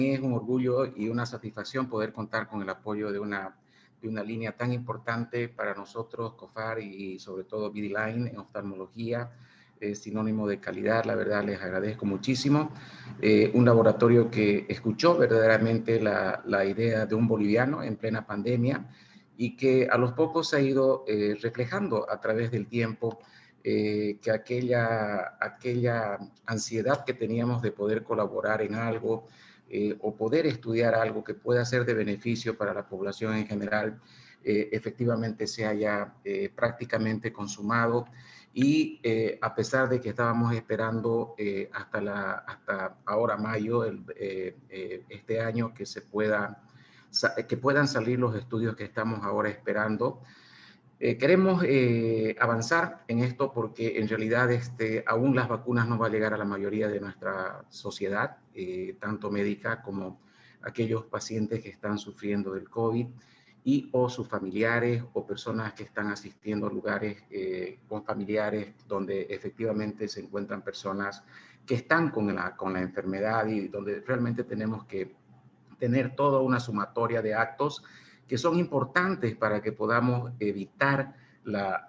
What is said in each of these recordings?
Es un orgullo y una satisfacción poder contar con el apoyo de una línea tan importante para nosotros, COFAR y sobre todo BDLine en oftalmología, sinónimo de calidad. La verdad, les agradezco muchísimo. Un laboratorio que escuchó verdaderamente la idea de un boliviano en plena pandemia y que a los pocos se ha ido reflejando a través del tiempo que aquella ansiedad que teníamos de poder colaborar en algo, o poder estudiar algo que pueda ser de beneficio para la población en general, efectivamente se haya prácticamente consumado. Y a pesar de que estábamos esperando hasta ahora mayo, este año, que puedan salir los estudios que estamos ahora esperando, queremos avanzar en esto porque en realidad aún las vacunas no van a llegar a la mayoría de nuestra sociedad, tanto médica como aquellos pacientes que están sufriendo del COVID y o sus familiares o personas que están asistiendo a lugares con familiares donde efectivamente se encuentran personas que están con la enfermedad y donde realmente tenemos que tener toda una sumatoria de actos que son importantes para que podamos evitar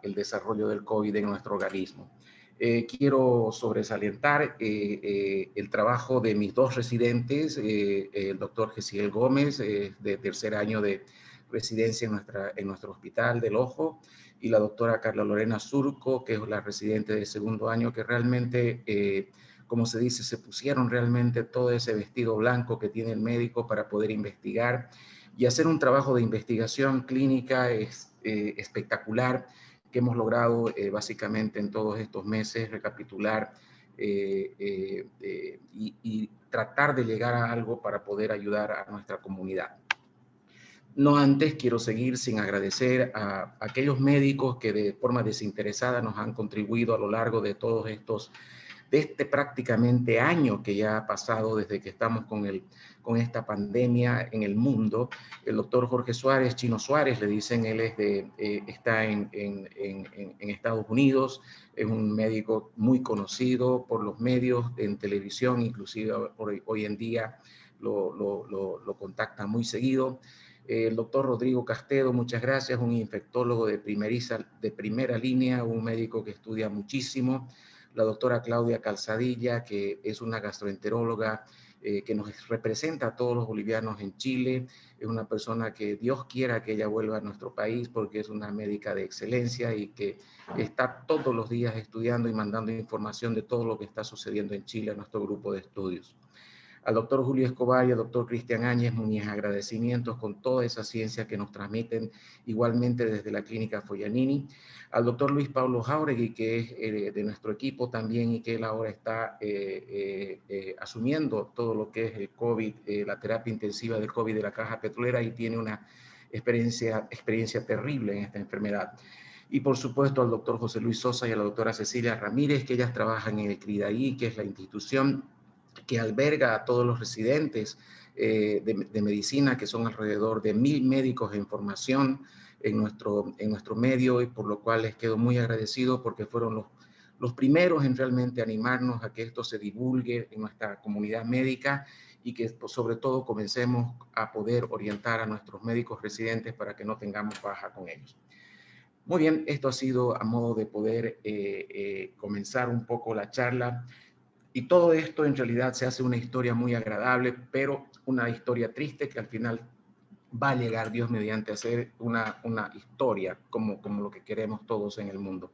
el desarrollo del COVID en nuestro organismo. Quiero sobresalientar el trabajo de mis dos residentes, el doctor Gesiel Gómez, de tercer año de residencia en nuestro hospital del ojo, y la doctora Carla Lorena Surco, que es la residente de segundo año, que realmente como se dice, se pusieron realmente todo ese vestido blanco que tiene el médico para poder investigar y hacer un trabajo de investigación clínica espectacular que hemos logrado básicamente en todos estos meses, recapitular y tratar de llegar a algo para poder ayudar a nuestra comunidad. No antes quiero seguir sin agradecer a aquellos médicos que de forma desinteresada nos han contribuido a lo largo de todos de este prácticamente año que ya ha pasado desde que estamos con esta pandemia en el mundo. El doctor Jorge Suárez, Chino Suárez, le dicen, él está en Estados Unidos, es un médico muy conocido por los medios en televisión, inclusive hoy en día lo contactan muy seguido. El doctor Rodrigo Castedo, muchas gracias, un infectólogo de primera línea, un médico que estudia muchísimo. La doctora Claudia Calzadilla, que es una gastroenteróloga que nos representa a todos los bolivianos en Chile. Es una persona que Dios quiera que ella vuelva a nuestro país porque es una médica de excelencia y que está todos los días estudiando y mandando información de todo lo que está sucediendo en Chile a nuestro grupo de estudios. Al doctor Julio Escobar y al doctor Cristian Áñez, mis agradecimientos con toda esa ciencia que nos transmiten igualmente desde la clínica Foyanini. Al doctor Luis Pablo Jauregui, que es de nuestro equipo también y que él ahora está asumiendo todo lo que es el COVID, la terapia intensiva del COVID de la Caja Petrolera, y tiene una experiencia terrible en esta enfermedad. Y por supuesto al doctor José Luis Sosa y a la doctora Cecilia Ramírez, que ellas trabajan en el CRIDAI, que es la institución que alberga a todos los residentes de medicina, que son alrededor de 1000 médicos en formación en nuestro medio, y por lo cual les quedo muy agradecido porque fueron los primeros en realmente animarnos a que esto se divulgue en nuestra comunidad médica y que pues, sobre todo comencemos a poder orientar a nuestros médicos residentes para que no tengamos baja con ellos. Muy bien, esto ha sido a modo de poder comenzar un poco la charla. Y todo esto en realidad se hace una historia muy agradable, pero una historia triste que al final va a llegar Dios mediante a ser una historia como lo que queremos todos en el mundo.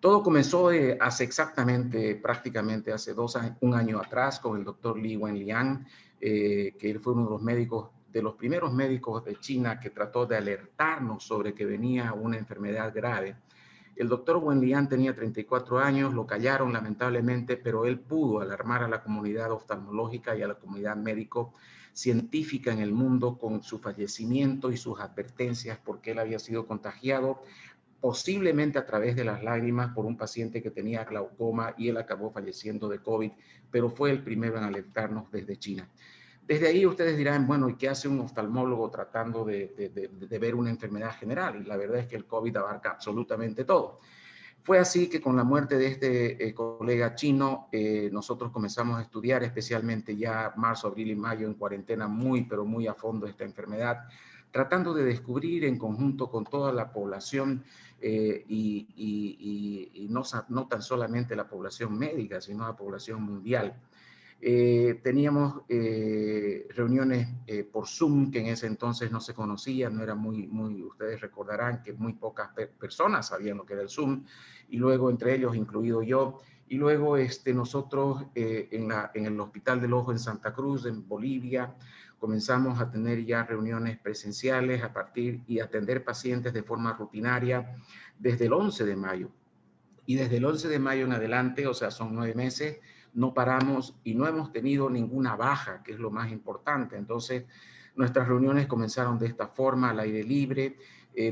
Todo comenzó hace exactamente, prácticamente hace un año atrás con el doctor Li Wenliang, que él fue uno de los médicos, de los primeros médicos de China que trató de alertarnos sobre que venía una enfermedad grave. El doctor Wenliang tenía 34 años, lo callaron lamentablemente, pero él pudo alarmar a la comunidad oftalmológica y a la comunidad médico-científica en el mundo con su fallecimiento y sus advertencias porque él había sido contagiado posiblemente a través de las lágrimas por un paciente que tenía glaucoma y él acabó falleciendo de COVID, pero fue el primero en alertarnos desde China. Desde ahí ustedes dirán, bueno, ¿y qué hace un oftalmólogo tratando de ver una enfermedad general? Y la verdad es que el COVID abarca absolutamente todo. Fue así que con la muerte de este colega chino, nosotros comenzamos a estudiar especialmente ya marzo, abril y mayo en cuarentena muy, pero muy a fondo esta enfermedad, tratando de descubrir en conjunto con toda la población y no tan solamente la población médica, sino la población mundial. Teníamos reuniones por Zoom, que en ese entonces no se conocían, no era ustedes recordarán que muy pocas personas sabían lo que era el Zoom, y luego entre ellos, incluido yo, y luego nosotros en el Hospital del Ojo en Santa Cruz, en Bolivia, comenzamos a tener ya reuniones presenciales a partir y atender pacientes de forma rutinaria desde el 11 de mayo. Y desde el 11 de mayo en adelante, o sea, son 9 meses, no paramos y no hemos tenido ninguna baja, que es lo más importante. Entonces, nuestras reuniones comenzaron de esta forma, al aire libre.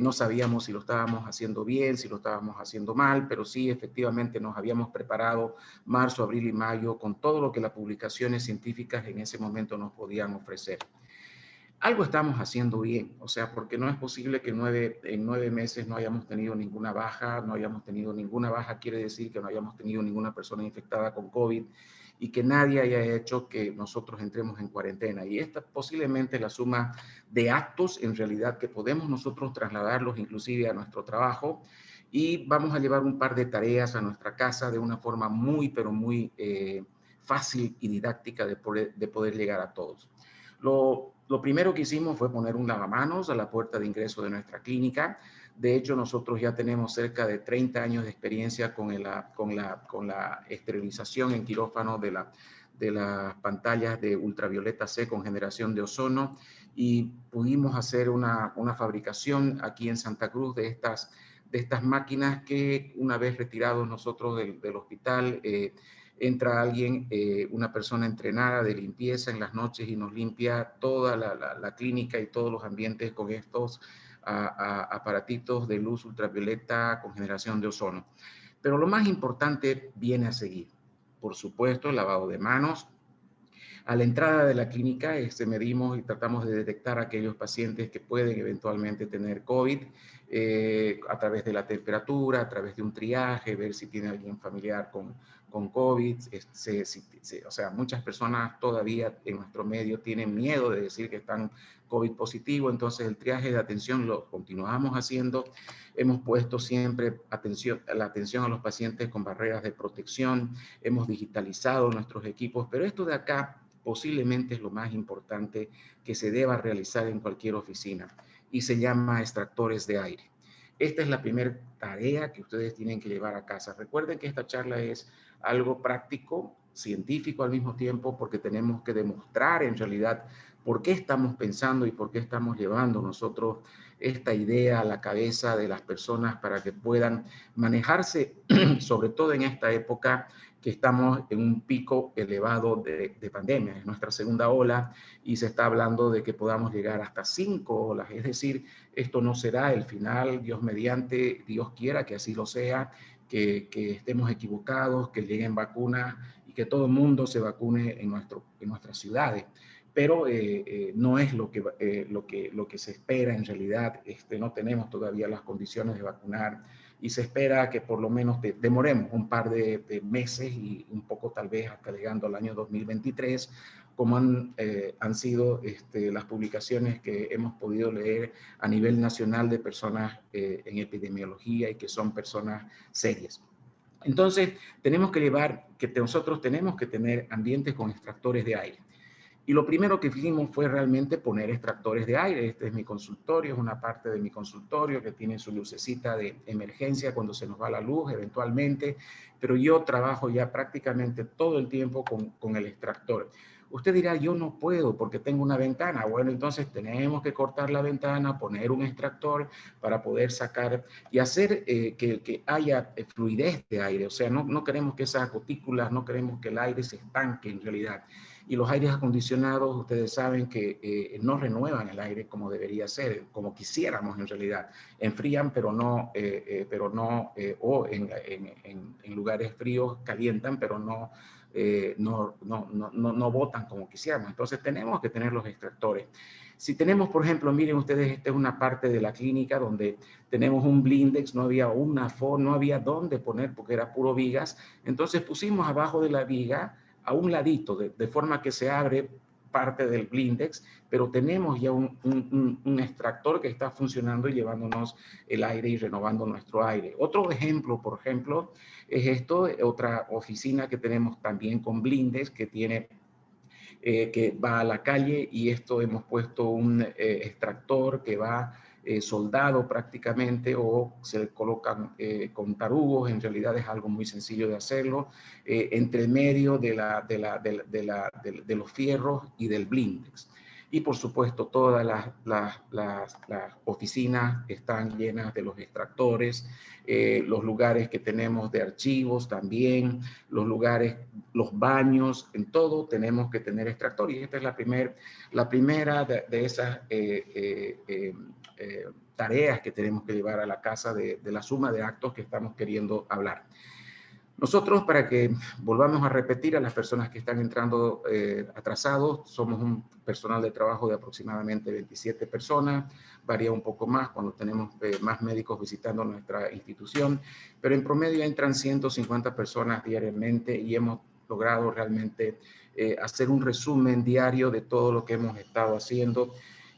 No sabíamos si lo estábamos haciendo bien, si lo estábamos haciendo mal, pero sí, efectivamente, nos habíamos preparado marzo, abril y mayo con todo lo que las publicaciones científicas en ese momento nos podían ofrecer. Algo estamos haciendo bien, o sea, porque no es posible que en 9 meses no hayamos tenido ninguna baja, no hayamos tenido ninguna baja, quiere decir que no hayamos tenido ninguna persona infectada con COVID y que nadie haya hecho que nosotros entremos en cuarentena. Y esta posiblemente la suma de actos en realidad que podemos nosotros trasladarlos inclusive a nuestro trabajo y vamos a llevar un par de tareas a nuestra casa de una forma muy, pero muy fácil y didáctica de poder llegar a todos. Lo primero que hicimos fue poner un lavamanos a la puerta de ingreso de nuestra clínica. De hecho, nosotros ya tenemos cerca de 30 años de experiencia con la esterilización en quirófano de las pantallas de ultravioleta C con generación de ozono y pudimos hacer una fabricación aquí en Santa Cruz de estas máquinas que una vez retirados nosotros del hospital, entra alguien, una persona entrenada de limpieza en las noches y nos limpia toda la clínica y todos los ambientes con estos aparatitos de luz ultravioleta con generación de ozono. Pero lo más importante viene a seguir. Por supuesto, el lavado de manos. A la entrada de la clínica medimos y tratamos de detectar a aquellos pacientes que pueden eventualmente tener COVID a través de la temperatura, a través de un triaje, ver si tiene alguien familiar con COVID. O sea, muchas personas todavía en nuestro medio tienen miedo de decir que están COVID positivo, entonces el triaje de atención lo continuamos haciendo. Hemos puesto siempre la atención a los pacientes con barreras de protección, hemos digitalizado nuestros equipos, pero esto de acá posiblemente es lo más importante que se deba realizar en cualquier oficina y se llama extractores de aire. Esta es la primera tarea que ustedes tienen que llevar a casa. Recuerden que esta charla es algo práctico, científico al mismo tiempo, porque tenemos que demostrar en realidad por qué estamos pensando y por qué estamos llevando nosotros esta idea a la cabeza de las personas para que puedan manejarse, sobre todo en esta época que estamos en un pico elevado de pandemia, es nuestra segunda ola y se está hablando de que podamos llegar hasta 5 olas, es decir, esto no será el final, Dios mediante, Dios quiera que así lo sea, que estemos equivocados, que lleguen vacunas y que todo el mundo se vacune en nuestras ciudades. Pero no es lo que se espera en realidad. No tenemos todavía las condiciones de vacunar y se espera que por lo menos demoremos un par de meses y un poco tal vez hasta llegando al año 2023, como han sido las publicaciones que hemos podido leer a nivel nacional de personas en epidemiología y que son personas serias. Entonces, nosotros tenemos que tener ambientes con extractores de aire. Y lo primero que hicimos fue realmente poner extractores de aire. Este es mi consultorio, es una parte de mi consultorio que tiene su lucecita de emergencia cuando se nos va la luz eventualmente, pero yo trabajo ya prácticamente todo el tiempo con el extractor. Usted dirá, yo no puedo porque tengo una ventana. Bueno, entonces tenemos que cortar la ventana, poner un extractor para poder sacar y hacer que haya fluidez de aire. O sea, no queremos que esas gotículas, no queremos que el aire se estanque en realidad. Y los aires acondicionados, ustedes saben que no renuevan el aire como debería ser, como quisiéramos en realidad. Enfrían, pero no, o en lugares fríos calientan, pero no no botan como quisiéramos. Entonces tenemos que tener los extractores. Si tenemos, por ejemplo, miren ustedes, esta es una parte de la clínica donde tenemos un blindex, no había no había dónde poner porque era puro vigas. Entonces pusimos abajo de la viga a un ladito, de forma que se abre parte del blindex, pero tenemos ya un extractor que está funcionando y llevándonos el aire y renovando nuestro aire. Otro ejemplo, por ejemplo, es esto, otra oficina que tenemos también con blindex que tiene que va a la calle, y esto hemos puesto un extractor que va soldado prácticamente, o se le colocan con tarugos. En realidad es algo muy sencillo de hacerlo, entre medio de los fierros y del blindex. Y por supuesto todas las oficinas están llenas de los extractores, los lugares que tenemos de archivos también, los lugares, los baños, en todo tenemos que tener extractor. Y esta es la primera de esas tareas que tenemos que llevar a la casa de la suma de actos que estamos queriendo hablar. Nosotros, para que volvamos a repetir a las personas que están entrando atrasados, somos un personal de trabajo de aproximadamente 27 personas, varía un poco más cuando tenemos más médicos visitando nuestra institución, pero en promedio entran 150 personas diariamente, y hemos logrado realmente hacer un resumen diario de todo lo que hemos estado haciendo.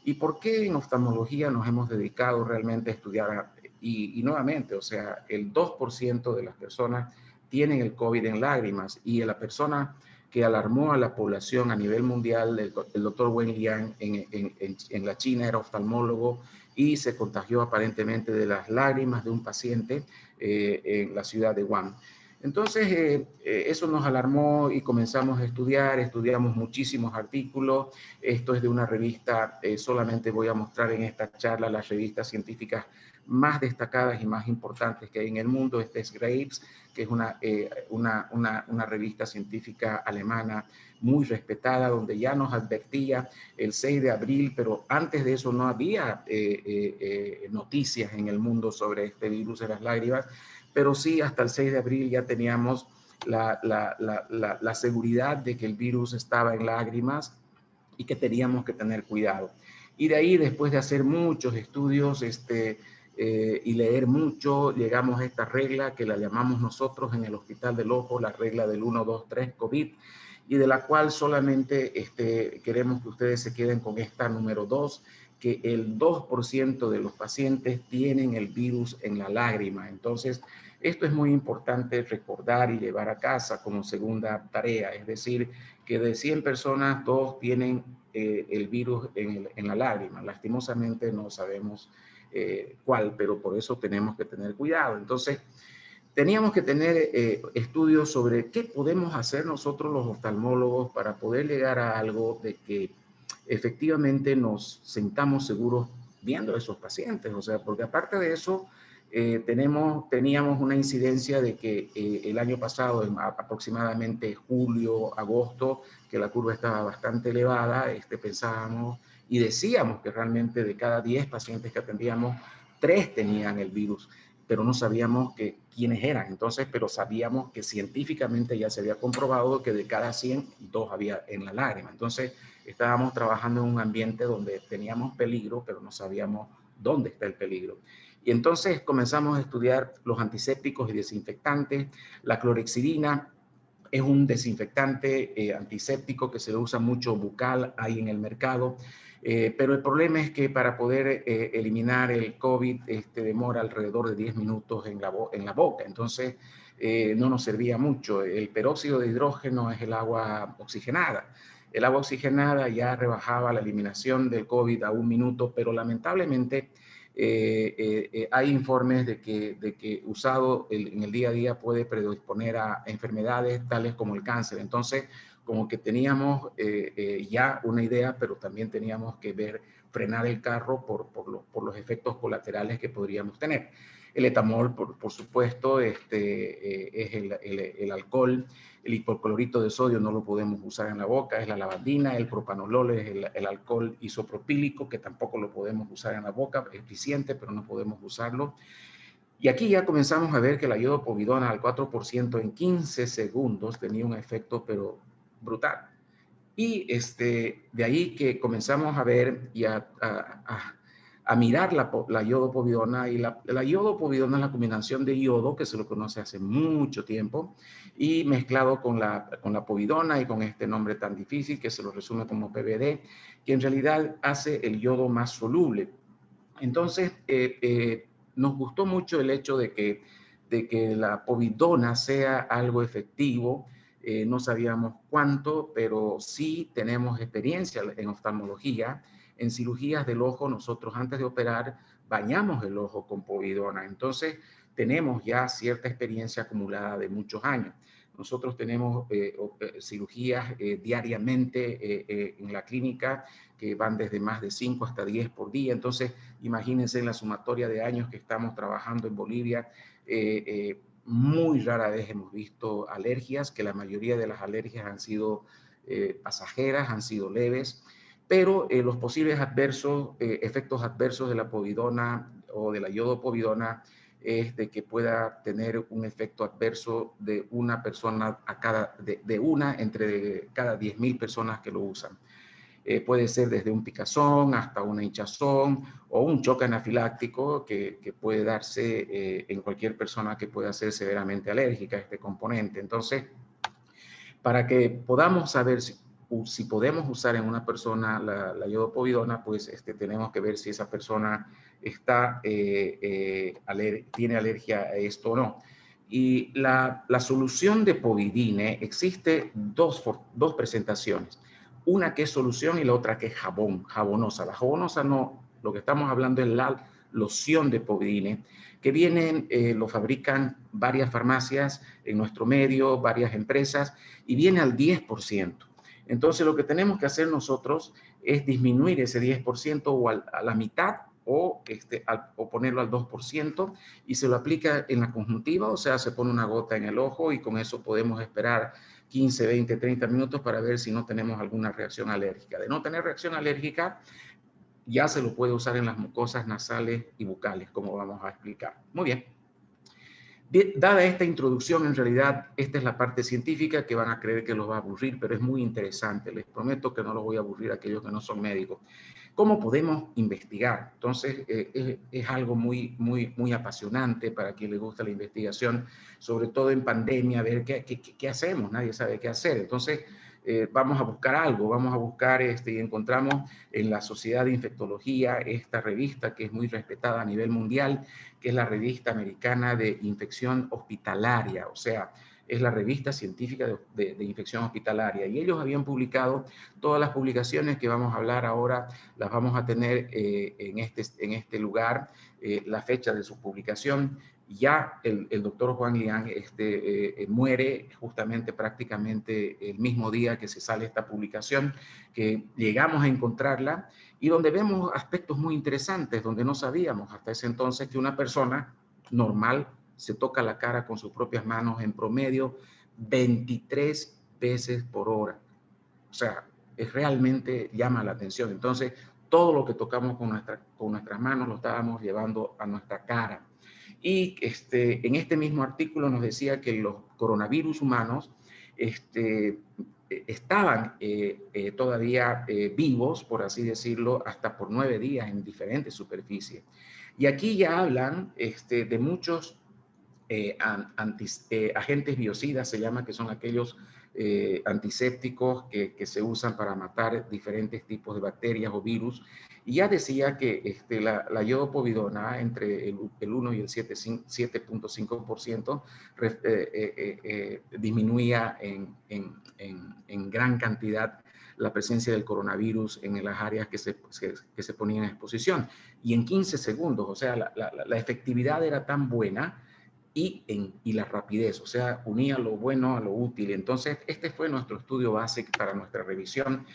¿Y por qué en oftalmología nos hemos dedicado realmente a estudiar? Y nuevamente, o sea, el 2% de las personas tienen el COVID en lágrimas, y la persona que alarmó a la población a nivel mundial, el doctor Wen Liang en la China, era oftalmólogo y se contagió aparentemente de las lágrimas de un paciente en la ciudad de Wuhan. Entonces, eso nos alarmó y comenzamos a estudiamos muchísimos artículos. Esto es de una revista, solamente voy a mostrar en esta charla las revistas científicas más destacadas y más importantes que hay en el mundo. Este es Graves, que es una revista científica alemana muy respetada, donde ya nos advertía el 6 de abril, pero antes de eso no había noticias en el mundo sobre este virus de las lágrimas, pero sí hasta el 6 de abril ya teníamos la seguridad de que el virus estaba en lágrimas y que teníamos que tener cuidado. Y de ahí, después de hacer muchos estudios y leer mucho, llegamos a esta regla que la llamamos nosotros en el Hospital del Ojo la regla del 1, 2, 3 COVID, y de la cual solamente queremos que ustedes se queden con esta número 2, que el 2% de los pacientes tienen el virus en la lágrima. Entonces, esto es muy importante recordar y llevar a casa como segunda tarea, es decir, que de 100 personas, 2 tienen el virus en la lágrima. Lastimosamente no sabemos cuál, pero por eso tenemos que tener cuidado. Entonces, teníamos que tener estudios sobre qué podemos hacer nosotros los oftalmólogos para poder llegar a algo de que efectivamente nos sintamos seguros viendo a esos pacientes. O sea, porque aparte de eso, teníamos una incidencia de que el año pasado, en aproximadamente julio, agosto, que la curva estaba bastante elevada, pensábamos y decíamos que realmente de cada 10 pacientes que atendíamos, 3 tenían el virus, pero no sabíamos quiénes eran. Entonces, pero sabíamos que científicamente ya se había comprobado que de cada 100, 2 había en la lágrima. Entonces, estábamos trabajando en un ambiente donde teníamos peligro, pero no sabíamos dónde está el peligro. Y entonces comenzamos a estudiar los antisépticos y desinfectantes. La clorhexidina es un desinfectante antiséptico que se usa mucho bucal, hay en el mercado. Pero el problema es que para poder eliminar el COVID demora alrededor de 10 minutos en la boca. Entonces, no nos servía mucho. El peróxido de hidrógeno es el agua oxigenada. El agua oxigenada ya rebajaba la eliminación del COVID a 1 minuto, pero lamentablemente hay informes de que usado en el día a día puede predisponer a enfermedades tales como el cáncer. Entonces, como que teníamos ya una idea, pero también teníamos que frenar el carro por los efectos colaterales que podríamos tener. El etanol, por supuesto, es el alcohol. El hipoclorito de sodio no lo podemos usar en la boca, es la lavandina. El propanolol es el alcohol isopropílico, que tampoco lo podemos usar en la boca, es eficiente, pero no podemos usarlo. Y aquí ya comenzamos a ver que la iodopovidona al 4% en 15 segundos tenía un efecto, pero brutal. Y de ahí que comenzamos a ver y a mirar la iodopovidona. Y la iodopovidona es la combinación de yodo, que se lo conoce hace mucho tiempo, y mezclado con la povidona y con este nombre tan difícil que se lo resume como PBD, que en realidad hace el yodo más soluble. Entonces, nos gustó mucho el hecho de que la povidona sea algo efectivo. No sabíamos cuánto, pero sí tenemos experiencia en oftalmología. En cirugías del ojo, nosotros antes de operar bañamos el ojo con povidona. Entonces, tenemos ya cierta experiencia acumulada de muchos años. Nosotros tenemos cirugías diariamente en la clínica que van desde más de 5 hasta 10 por día. Entonces, imagínense en la sumatoria de años que estamos trabajando en Bolivia, muy rara vez hemos visto alergias, que la mayoría de las alergias han sido pasajeras, han sido leves, pero los posibles efectos adversos de la povidona o de la iodopovidona es de que pueda tener un efecto adverso de una persona de una entre cada 10.000 personas que lo usan. Puede ser desde un picazón hasta una hinchazón o un choque anafiláctico que puede darse en cualquier persona que pueda ser severamente alérgica a este componente. Entonces, para que podamos saber si podemos usar en una persona la iodopovidona, pues tenemos que ver si esa persona tiene alergia a esto o no. Y la solución de povidine existe dos presentaciones. Una que es solución y la otra que es jabonosa. La jabonosa no, lo que estamos hablando es la loción de povidine, que lo fabrican varias farmacias en nuestro medio, varias empresas, y viene al 10%. Entonces, lo que tenemos que hacer nosotros es disminuir ese 10% o a la mitad o ponerlo al 2% y se lo aplica en la conjuntiva, o sea, se pone una gota en el ojo y con eso podemos esperar 15, 20, 30 minutos para ver si no tenemos alguna reacción alérgica. De no tener reacción alérgica, ya se lo puede usar en las mucosas nasales y bucales, como vamos a explicar. Muy bien. Dada esta introducción, en realidad, esta es la parte científica que van a creer que los va a aburrir, pero es muy interesante. Les prometo que no los voy a aburrir a aquellos que no son médicos. ¿Cómo podemos investigar? Entonces, es algo muy, muy, muy apasionante para quien le gusta la investigación, sobre todo en pandemia, ver qué hacemos, nadie sabe qué hacer. Entonces, vamos a buscar algo, vamos a buscar y encontramos en la Sociedad de Infectología esta revista que es muy respetada a nivel mundial, que es la Revista Americana de Infección Hospitalaria, o sea, es la revista científica de infección hospitalaria. Y ellos habían publicado todas las publicaciones que vamos a hablar ahora, las vamos a tener en este lugar, la fecha de su publicación. Ya el doctor Juan Liang muere justamente prácticamente el mismo día que se sale esta publicación, que llegamos a encontrarla y donde vemos aspectos muy interesantes, donde no sabíamos hasta ese entonces que una persona normal se toca la cara con sus propias manos en promedio 23 veces por hora. O sea, realmente llama la atención. Entonces, todo lo que tocamos con nuestras manos lo estábamos llevando a nuestra cara. Y en este mismo artículo nos decía que los coronavirus humanos estaban todavía vivos, por así decirlo, hasta por 9 días en diferentes superficies. Y aquí ya hablan de muchos agentes biocidas, se llama, que son aquellos antisépticos que se usan para matar diferentes tipos de bacterias o virus. Y ya decía que la iodopovidona entre el 1 y el 7.5% disminuía en gran cantidad la presencia del coronavirus en las áreas que se ponían en exposición. Y en 15 segundos, o sea, la efectividad era tan buena y la rapidez, o sea, unía lo bueno a lo útil. Entonces, este fue nuestro estudio base para nuestra revisión.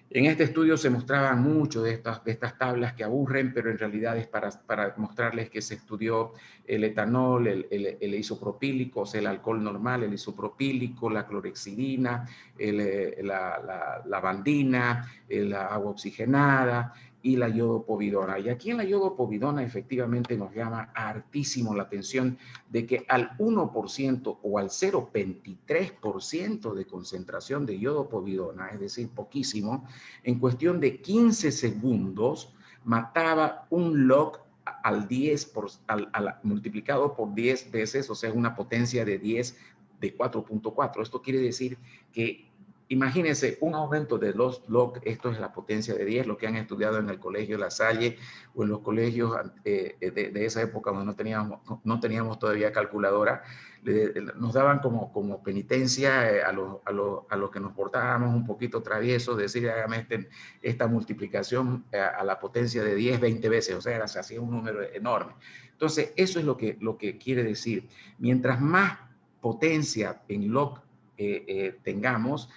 En este estudio se mostraban mucho de estas tablas que aburren, pero en realidad es para mostrarles que se estudió el etanol, el isopropílico, o sea, el alcohol normal, el isopropílico, la clorhexidina, la bandina, el agua oxigenada, y la iodopovidona. Y aquí en la iodopovidona efectivamente nos llama hartísimo la atención de que al 1% o al 0,23% de concentración de iodopovidona, es decir, poquísimo, en cuestión de 15 segundos mataba un log al 10 multiplicado por 10 veces, o sea, una potencia de 10 de 4.4. Esto quiere decir que imagínense un aumento de los log, esto es la potencia de 10, lo que han estudiado en el colegio La Salle o en los colegios de esa época donde no teníamos todavía calculadora, nos daban como penitencia a los que nos portábamos un poquito traviesos, decir, hágame esta multiplicación a la potencia de 10, 20 veces, o sea, se hacía un número enorme. Entonces, eso es lo que quiere decir. Mientras más potencia en log tengamos,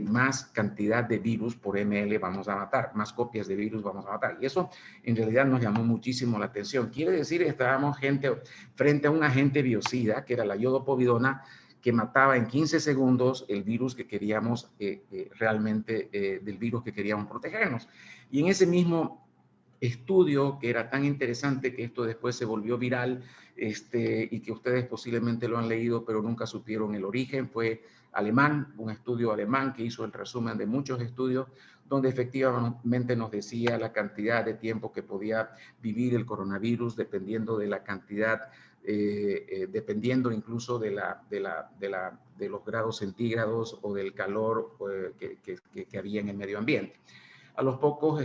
más cantidad de virus por ml vamos a matar, más copias de virus vamos a matar. Y eso en realidad nos llamó muchísimo la atención. Quiere decir que estábamos frente a un agente biocida, que era la iodopovidona, que mataba en 15 segundos el virus que queríamos realmente, del virus que queríamos protegernos. Y en ese mismo estudio, que era tan interesante que esto después se volvió viral, y que ustedes posiblemente lo han leído, pero nunca supieron el origen, fue alemán, un estudio alemán que hizo el resumen de muchos estudios, donde efectivamente nos decía la cantidad de tiempo que podía vivir el coronavirus, dependiendo de la cantidad, dependiendo incluso de los grados centígrados o del calor que había en el medio ambiente. A los pocos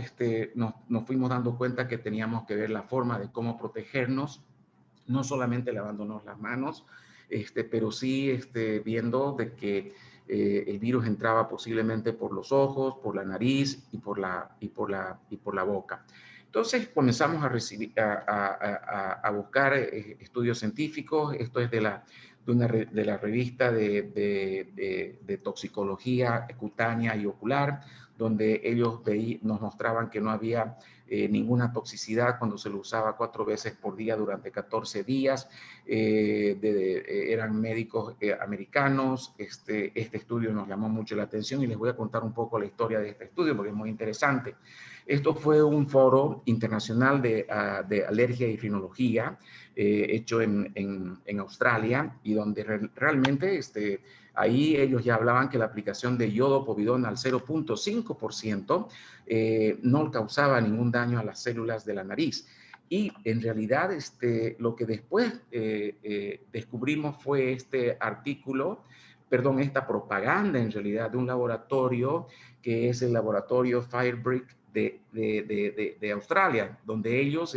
nos fuimos dando cuenta que teníamos que ver la forma de cómo protegernos, no solamente lavándonos las manos, pero sí viendo de que el virus entraba posiblemente por los ojos, por la nariz y por la boca. Entonces comenzamos a buscar estudios científicos. Esto es de la revista de toxicología cutánea y ocular, donde ellos nos mostraban que no había ninguna toxicidad cuando se lo usaba 4 veces por día durante 14 días. Eran médicos americanos. Este estudio nos llamó mucho la atención y les voy a contar un poco la historia de este estudio porque es muy interesante. Esto fue un foro internacional de alergia y rinología hecho en Australia, y donde realmente ahí ellos ya hablaban que la aplicación de iodopovidona al 0,5% no causaba ningún daño a las células de la nariz. Y en realidad lo que después descubrimos fue esta propaganda en realidad de un laboratorio que es el laboratorio Firebrick de Australia, donde ellos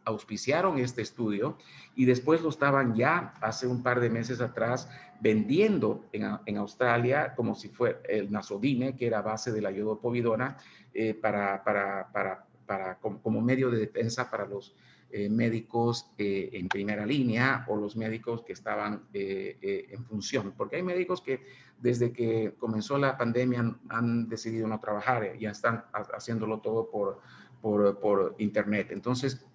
auspiciaron este estudio y después lo estaban ya hace un par de meses atrás vendiendo en Australia como si fuera el Nasodine, que era base de la iodopovidona, como medio de defensa para los médicos en primera línea o los médicos que estaban en función, porque hay médicos que desde que comenzó la pandemia han decidido no trabajar, ya están haciéndolo todo por internet. Entonces,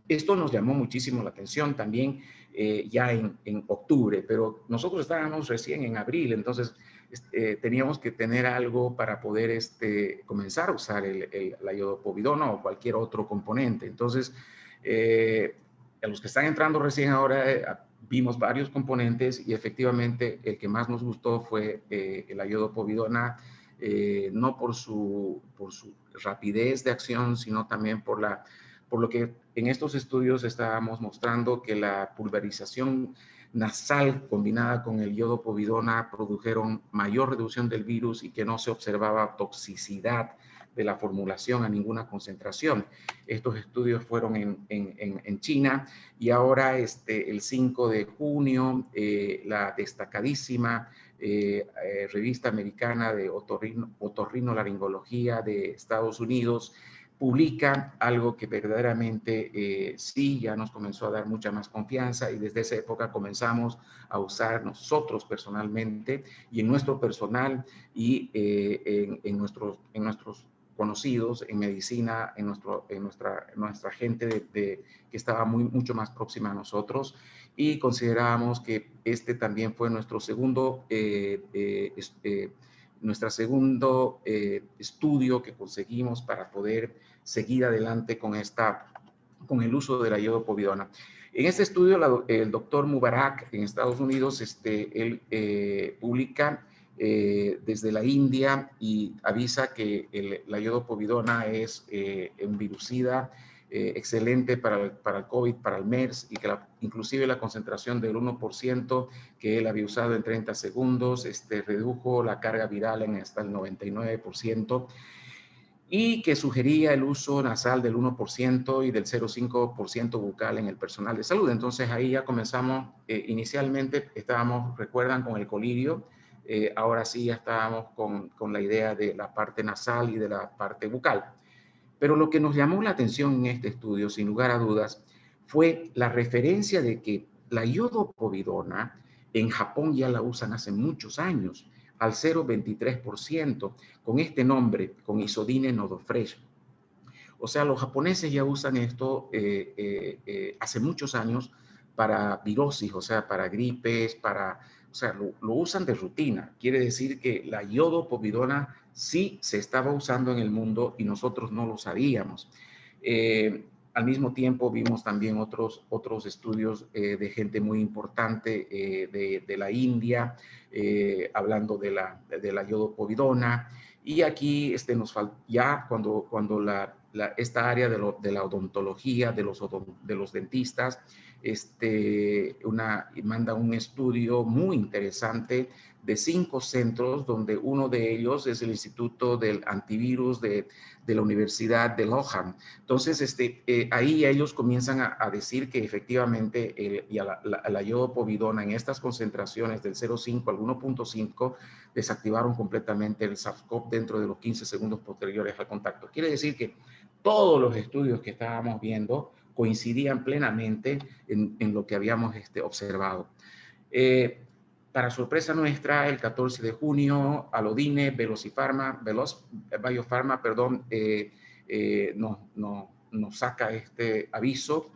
esto nos llamó muchísimo la atención también ya en octubre, pero nosotros estábamos recién en abril, entonces teníamos que tener algo para poder comenzar a usar la iodopovidona o cualquier otro componente. Entonces, a los que están entrando recién ahora, vimos varios componentes y efectivamente el que más nos gustó fue la iodopovidona, no por su rapidez de acción, sino también por lo que en estos estudios estábamos mostrando que la pulverización nasal combinada con el iodopovidona produjeron mayor reducción del virus y que no se observaba toxicidad de la formulación a ninguna concentración. Estos estudios fueron en China, y ahora el 5 de junio la destacadísima revista americana de otorrinolaringología de Estados Unidos publica algo que verdaderamente sí ya nos comenzó a dar mucha más confianza, y desde esa época comenzamos a usar nosotros personalmente y en nuestro personal y en nuestros conocidos en medicina, en nuestra gente que estaba mucho más próxima a nosotros, y considerábamos que también fue nuestro segundo nuestro segundo estudio que conseguimos para poder seguir adelante con el uso de la iodopovidona. En este estudio, el doctor Mubarak en Estados Unidos, él publica desde la India y avisa que la iodopovidona es un virucida excelente para el COVID, para el MERS, y que inclusive la concentración del 1% que él había usado en 30 segundos redujo la carga viral en hasta el 99%, y que sugería el uso nasal del 1% y del 0,5% bucal en el personal de salud. Entonces ahí ya comenzamos, inicialmente estábamos, recuerdan, con el colirio, ahora sí ya estábamos con la idea de la parte nasal y de la parte bucal. Pero lo que nos llamó la atención en este estudio, sin lugar a dudas, fue la referencia de que la iodopovidona en Japón ya la usan hace muchos años, al 0,23%, con este nombre, con Isodine Nodofresh. O sea, los japoneses ya usan esto hace muchos años para virosis, o sea, para gripes, o sea, lo usan de rutina. Quiere decir que la iodopovidona sí se estaba usando en el mundo y nosotros no lo sabíamos. Al mismo tiempo vimos también otros estudios de gente muy importante de la India, hablando de la iodopovidona. Y aquí ya cuando esta área de la odontología, de los dentistas, manda un estudio muy interesante de 5 centros, donde uno de ellos es el Instituto del Antivirus de la Universidad de Loughran. Entonces, ahí ellos comienzan a decir que efectivamente la iodopovidona en estas concentraciones del 0,5 al 1,5 desactivaron completamente el SARS-CoV dentro de los 15 segundos posteriores al contacto. Quiere decir que todos los estudios que estábamos viendo coincidían plenamente en lo que habíamos observado. Para sorpresa nuestra, el 14 de junio, Alodine Biopharma, nos saca este aviso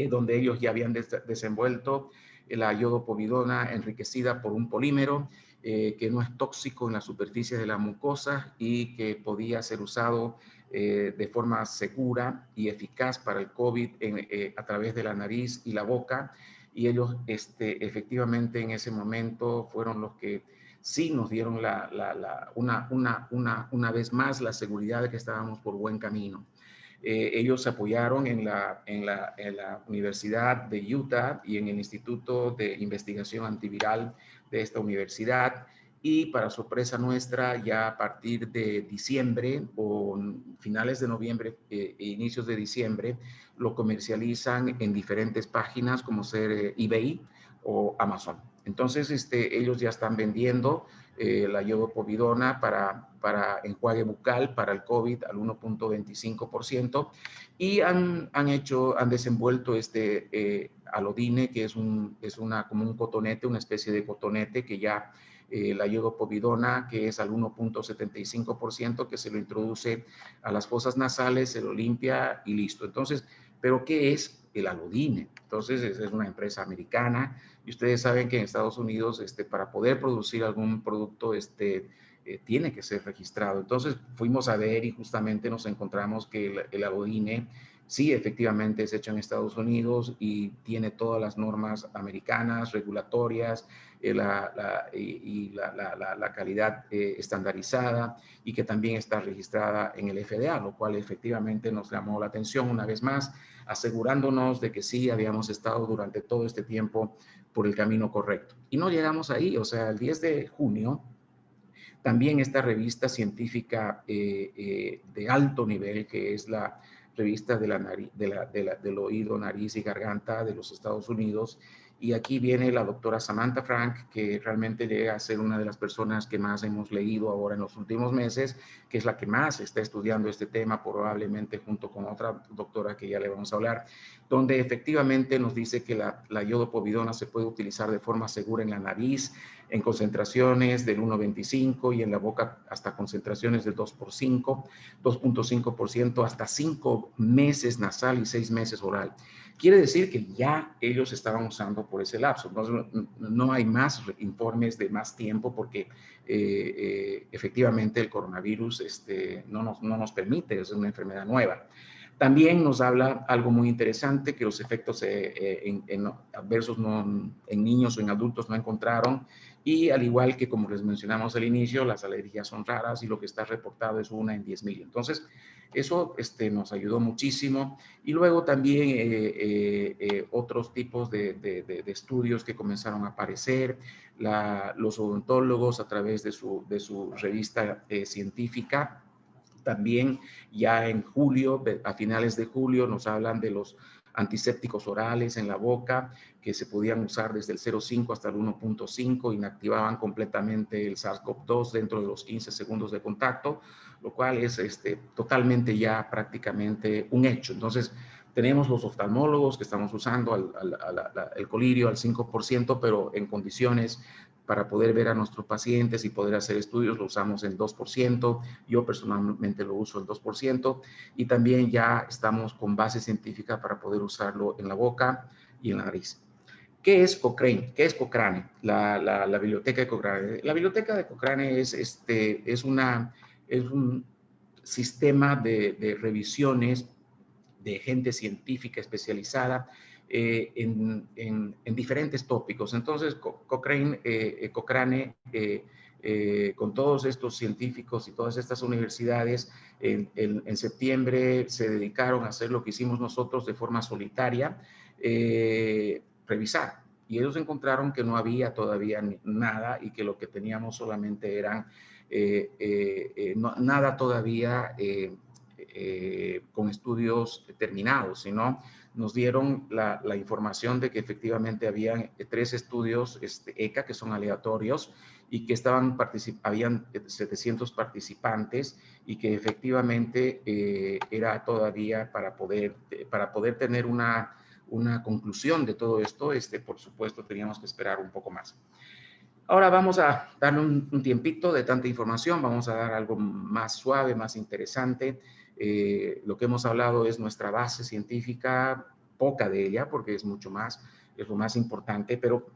donde ellos ya habían desenvuelto la iodopovidona enriquecida por un polímero que no es tóxico en la superficie de la mucosa y que podía ser usado de forma segura y eficaz para el COVID a través de la nariz y la boca. Y ellos efectivamente en ese momento fueron los que sí nos dieron una vez más la seguridad de que estábamos por buen camino. Ellos se apoyaron en la Universidad de Utah y en el Instituto de Investigación Antiviral de esta universidad, y para sorpresa nuestra, ya a partir de diciembre o finales de noviembre e inicios de diciembre, lo comercializan en diferentes páginas como ser eBay o Amazon. Entonces, ellos ya están vendiendo la iodopovidona para enjuague bucal para el COVID al 1,25%, y han desenvuelto Alodine, que es como un cotonete, una especie de cotonete que ya la iodopovidona, que es al 1,75%, que se lo introduce a las fosas nasales, se lo limpia y listo. Entonces, ¿pero qué es el Alodine? Entonces, es una empresa americana, y ustedes saben que en Estados Unidos, para poder producir algún producto, tiene que ser registrado. Entonces, fuimos a ver y justamente nos encontramos que el Alodine sí, efectivamente es hecho en Estados Unidos y tiene todas las normas americanas, regulatorias, la calidad estandarizada, y que también está registrada en el FDA, lo cual efectivamente nos llamó la atención una vez más, asegurándonos de que sí habíamos estado durante todo este tiempo por el camino correcto. Y no llegamos ahí, o sea, el 10 de junio, también esta revista científica de alto nivel, que es la revista del oído, nariz y garganta de los Estados Unidos. Y aquí viene la doctora Samantha Frank, que realmente llega a ser una de las personas que más hemos leído ahora en los últimos meses, que es la que más está estudiando este tema, probablemente junto con otra doctora que ya le vamos a hablar, donde efectivamente nos dice que la iodopovidona se puede utilizar de forma segura en la nariz, en concentraciones del 1,25 y en la boca hasta concentraciones del 2,5% hasta 5 meses nasal y 6 meses oral. Quiere decir que ya ellos estaban usando por ese lapso. Entonces, no hay más informes de más tiempo porque efectivamente el coronavirus no nos permite, es una enfermedad nueva. También nos habla algo muy interesante, que los efectos adversos en niños o en adultos no encontraron, y al igual que como les mencionamos al inicio, las alergias son raras y lo que está reportado es 1 en 10,000. Entonces, eso nos ayudó muchísimo. Y luego también otros tipos de estudios que comenzaron a aparecer, los odontólogos a través de su revista científica. También ya en julio, a finales de julio, nos hablan de los antisépticos orales en la boca que se podían usar desde el 0,5 hasta el 1,5, inactivaban completamente el SARS-CoV-2 dentro de los 15 segundos de contacto, lo cual es totalmente ya prácticamente un hecho. Entonces, tenemos los oftalmólogos que estamos usando el colirio al 5%, pero en condiciones para poder ver a nuestros pacientes y poder hacer estudios lo usamos en 2%. Yo personalmente lo uso en 2%. Y también ya estamos con base científica para poder usarlo en la boca y en la nariz. ¿Qué es Cochrane? ¿Qué es Cochrane? La biblioteca de Cochrane. La biblioteca de Cochrane es un sistema de revisiones de gente científica especializada en diferentes tópicos. Entonces, Cochrane, con todos estos científicos y todas estas universidades, en septiembre se dedicaron a hacer lo que hicimos nosotros de forma solitaria, revisar. Y ellos encontraron que no había todavía nada y que lo que teníamos solamente eran nada todavía con estudios terminados, sino nos dieron la información de que efectivamente habían 3 estudios ECA que son aleatorios y que habían 700 participantes y que efectivamente era todavía para poder tener una conclusión de todo esto, por supuesto teníamos que esperar un poco más. Ahora vamos a darle un tiempito de tanta información, vamos a dar algo más suave, más interesante. Lo que hemos hablado es nuestra base científica, poca de ella, porque es mucho más, es lo más importante, pero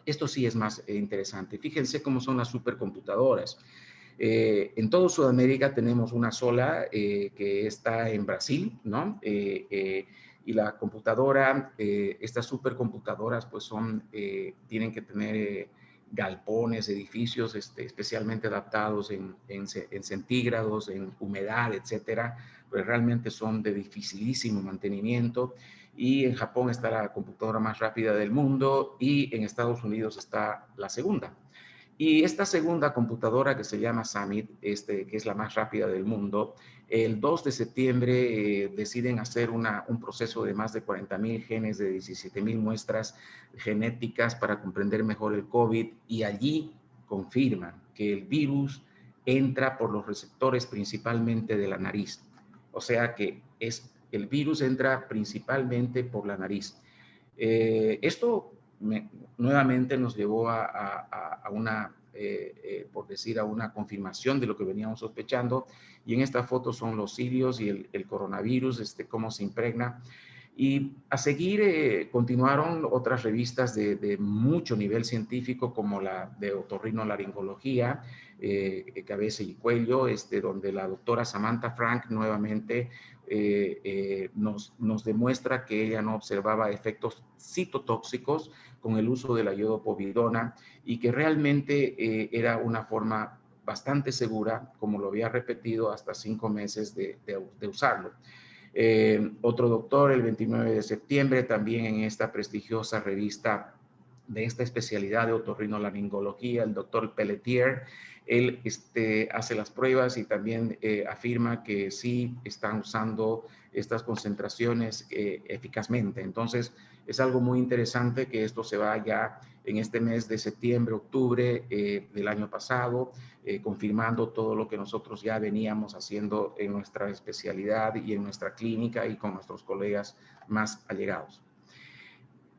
esto sí es más interesante. Fíjense cómo son las supercomputadoras. En toda Sudamérica tenemos una sola que está en Brasil, ¿no? Y la computadora, estas supercomputadoras, pues tienen que tener galpones, edificios especialmente adaptados en centígrados, en humedad, etcétera, pues realmente son de dificilísimo mantenimiento. Y en Japón está la computadora más rápida del mundo y en Estados Unidos está la segunda. Y esta segunda computadora que se llama Summit, que es la más rápida del mundo, el 2 de septiembre deciden hacer un proceso de más de 40,000 genes de 17,000 muestras genéticas para comprender mejor el COVID y allí confirman que el virus entra por los receptores principalmente de la nariz. O sea que el virus entra principalmente por la nariz. Esto nuevamente nos llevó a una, por decir, a una confirmación de lo que veníamos sospechando. Y en esta foto son los cirios y el coronavirus, cómo se impregna. Y a seguir continuaron otras revistas de mucho nivel científico, como la de otorrinolaringología, cabeza y cuello, donde la doctora Samantha Frank nuevamente nos demuestra que ella no observaba efectos citotóxicos con el uso de la iodopovidona y que realmente era una forma bastante segura, como lo había repetido, hasta 5 meses de usarlo. Otro doctor, el 29 de septiembre, también en esta prestigiosa revista de esta especialidad de otorrinolaringología, el doctor Pelletier, él hace las pruebas y también afirma que sí están usando estas concentraciones eficazmente. Entonces, es algo muy interesante que esto se vaya en este mes de septiembre, octubre del año pasado, confirmando todo lo que nosotros ya veníamos haciendo en nuestra especialidad y en nuestra clínica y con nuestros colegas más allegados.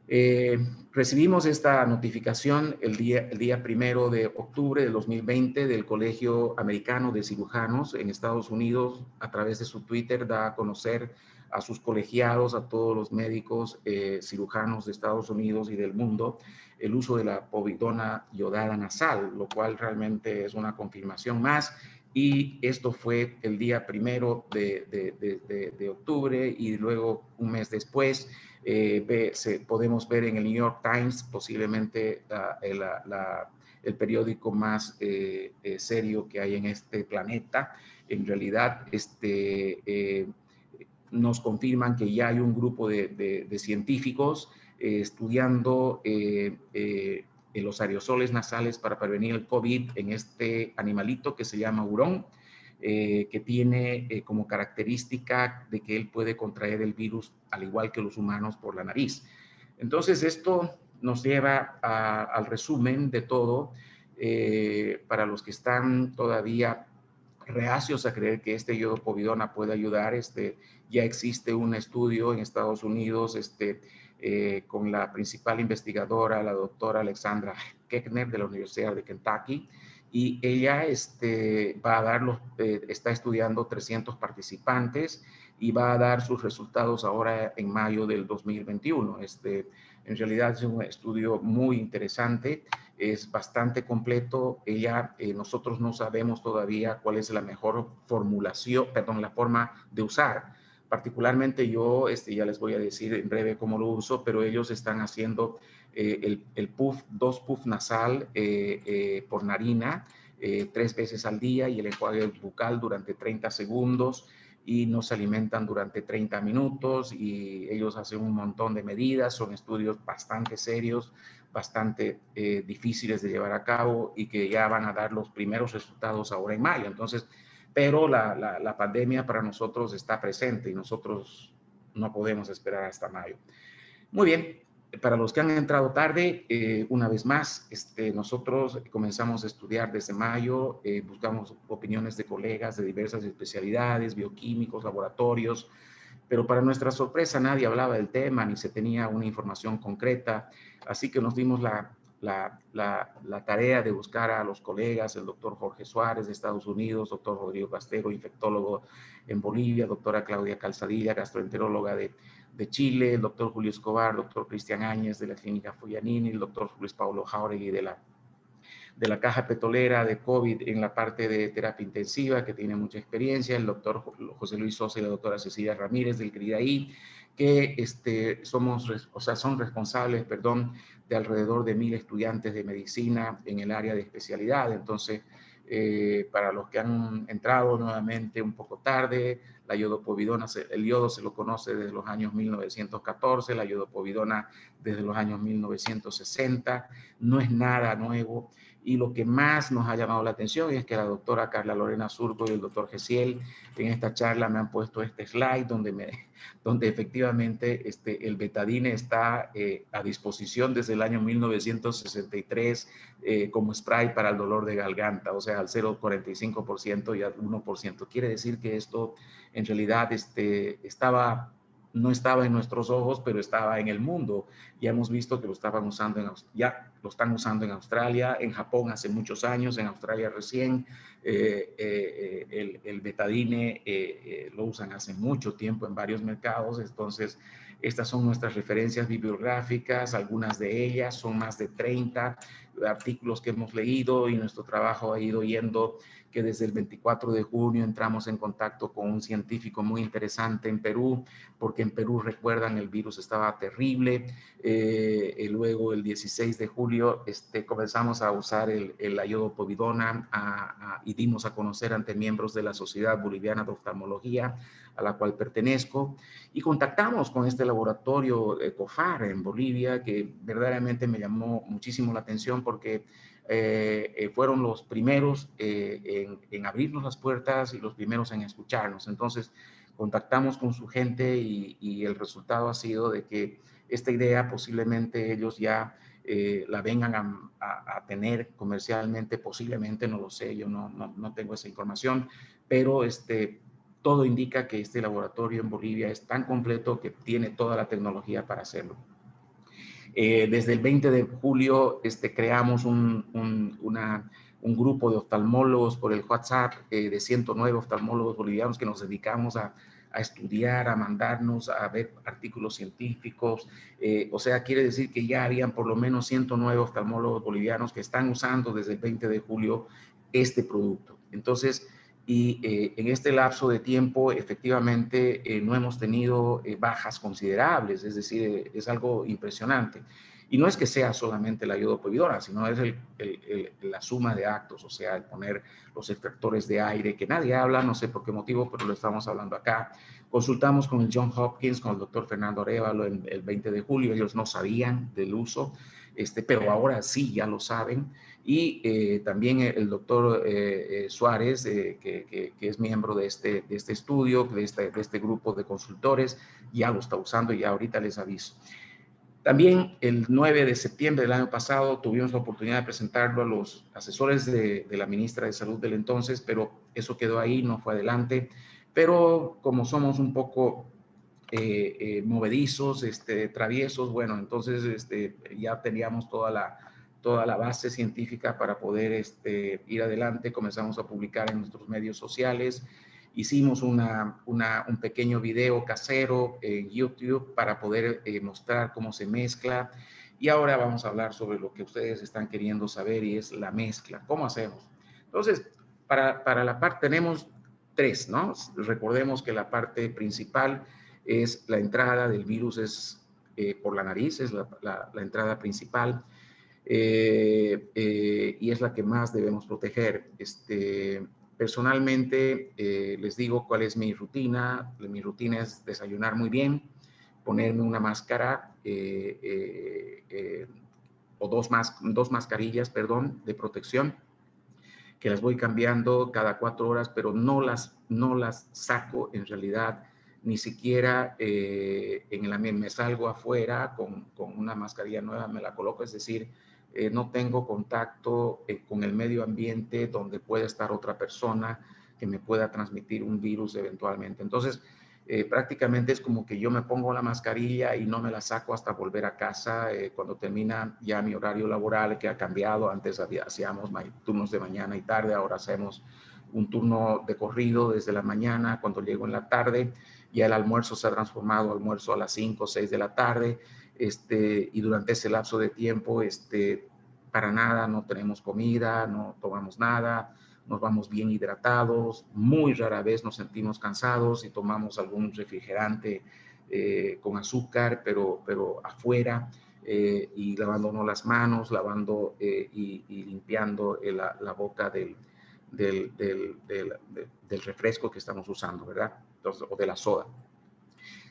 Eh, Recibimos esta notificación el día 1 de octubre del 2020 del Colegio Americano de Cirujanos en Estados Unidos. A través de su Twitter da a conocer a sus colegiados, a todos los médicos cirujanos de Estados Unidos y del mundo, el uso de la povidona yodada nasal, lo cual realmente es una confirmación más. Y esto fue el día 1 de octubre, y luego un mes después podemos ver en el New York Times, posiblemente el periódico más serio que hay en este planeta. En realidad, nos confirman que ya hay un grupo de científicos estudiando los aerosoles nasales para prevenir el COVID en este animalito que se llama hurón, que tiene como característica de que él puede contraer el virus al igual que los humanos por la nariz. Entonces, esto nos lleva al resumen de todo. Para los que están todavía reacios a creer que este iodopovidona puede ayudar, ya existe un estudio en Estados Unidos con la principal investigadora, la doctora Alexandra Keckner de la Universidad de Kentucky, y ella va a dar está estudiando 300 participantes y va a dar sus resultados ahora en mayo del 2021. En realidad es un estudio muy interesante, es bastante completo. Nosotros no sabemos todavía cuál es la mejor formulación, perdón, la forma de usar. Particularmente yo, ya les voy a decir en breve cómo lo uso, pero ellos están haciendo el puff, 2 puff nasal por narina, 3 veces al día, y el enjuague bucal durante 30 segundos, y nos alimentan durante 30 minutos, y ellos hacen un montón de medidas. Son estudios bastante serios, bastante difíciles de llevar a cabo, y que ya van a dar los primeros resultados ahora en mayo. Entonces, pero la pandemia para nosotros está presente y nosotros no podemos esperar hasta mayo. Muy bien, para los que han entrado tarde, una vez más, nosotros comenzamos a estudiar desde mayo, buscamos opiniones de colegas de diversas especialidades, bioquímicos, laboratorios, pero para nuestra sorpresa nadie hablaba del tema ni se tenía una información concreta, así que nos dimos la tarea de buscar a los colegas, el doctor Jorge Suárez de Estados Unidos, doctor Rodrigo Castero, infectólogo en Bolivia, doctora Claudia Calzadilla, gastroenteróloga de Chile, el doctor Julio Escobar, doctor Cristian Áñez de la Clínica Fuyanini, el doctor Luis Paulo Jauregui de la Caja Petrolera de COVID en la parte de terapia intensiva, que tiene mucha experiencia, el doctor José Luis Sosa y la doctora Cecilia Ramírez del CRIDAI, que son responsables, perdón, de alrededor de 1000 estudiantes de medicina en el área de especialidad. Entonces, para los que han entrado nuevamente un poco tarde, la iodopovidona, el yodo se lo conoce desde los años 1914, la iodopovidona desde los años 1960, no es nada nuevo. Y lo que más nos ha llamado la atención es que la doctora Carla Lorena Surco y el doctor Gesiel en esta charla me han puesto este slide donde efectivamente el betadine está a disposición desde el año 1963 como spray para el dolor de garganta, o sea, al 0,45% y al 1%. Quiere decir que esto en realidad no estaba en nuestros ojos, pero estaba en el mundo. Ya hemos visto que ya lo están usando en Australia, en Japón hace muchos años, en Australia recién. El betadine lo usan hace mucho tiempo en varios mercados. Entonces, estas son nuestras referencias bibliográficas, algunas de ellas, son más de 30 artículos que hemos leído, y nuestro trabajo ha ido yendo que desde el 24 de junio entramos en contacto con un científico muy interesante en Perú, porque en Perú, recuerdan, el virus estaba terrible. Luego, el 16 de julio, comenzamos a usar la iodopovidona y dimos a conocer ante miembros de la Sociedad Boliviana de Oftalmología, a la cual pertenezco, y contactamos con este laboratorio COFAR en Bolivia, que verdaderamente me llamó muchísimo la atención, porque fueron los primeros en abrirnos las puertas y los primeros en escucharnos. Entonces, contactamos con su gente, y el resultado ha sido de que esta idea posiblemente ellos ya la vengan a tener comercialmente, posiblemente, no lo sé, yo no tengo esa información, pero todo indica que este laboratorio en Bolivia es tan completo que tiene toda la tecnología para hacerlo. Desde el 20 de julio creamos un grupo de oftalmólogos por el WhatsApp de 109 oftalmólogos bolivianos que nos dedicamos a estudiar, a mandarnos, a ver artículos científicos. O sea, quiere decir que ya habían por lo menos 109 oftalmólogos bolivianos que están usando desde el 20 de julio este producto. Entonces, en este lapso de tiempo, efectivamente, no hemos tenido bajas considerables, es decir, es algo impresionante. Y no es que sea solamente la iodopovidona, sino es la suma de actos, o sea, el poner los extractores de aire, que nadie habla, no sé por qué motivo, pero lo estamos hablando acá. Consultamos con el John Hopkins, con el doctor Fernando Arévalo el 20 de julio, ellos no sabían del uso, pero ahora sí ya lo saben. Y también el doctor Suárez, que es miembro de este estudio, de este grupo de consultores, ya lo está usando y ya ahorita les aviso. También el 9 de septiembre del año pasado tuvimos la oportunidad de presentarlo a los asesores de la ministra de Salud del entonces, pero eso quedó ahí, no fue adelante. Pero como somos un poco movedizos, traviesos, bueno, entonces ya teníamos toda la base científica para poder ir adelante. Comenzamos a publicar en nuestros medios sociales. Hicimos un pequeño video casero en YouTube para poder mostrar cómo se mezcla. Y ahora vamos a hablar sobre lo que ustedes están queriendo saber y es la mezcla. ¿Cómo hacemos? Entonces, para la parte tenemos tres, ¿no? Recordemos que la parte principal es la entrada del virus por la nariz, es la entrada principal. Y es la que más debemos proteger. Personalmente, les digo cuál es mi rutina. Mi rutina es desayunar muy bien, ponerme una máscara o dos mascarillas, perdón, de protección, que las voy cambiando cada 4 horas, pero no las saco en realidad, ni siquiera me salgo afuera con una mascarilla nueva, me la coloco, es decir, no tengo contacto con el medio ambiente donde pueda estar otra persona que me pueda transmitir un virus eventualmente. Entonces, prácticamente es como que yo me pongo la mascarilla y no me la saco hasta volver a casa cuando termina ya mi horario laboral, que ha cambiado. Antes hacíamos turnos de mañana y tarde, ahora hacemos un turno de corrido desde la mañana. Cuando llego en la tarde, ya el almuerzo se ha transformado almuerzo a las 5 o 6 de la tarde, y durante ese lapso de tiempo, para nada, no tenemos comida, no tomamos nada, nos vamos bien hidratados, muy rara vez nos sentimos cansados y tomamos algún refrigerante con azúcar, pero afuera, y lavándonos las manos, lavando y limpiando la boca del refresco que estamos usando, ¿verdad? Entonces, o de la soda.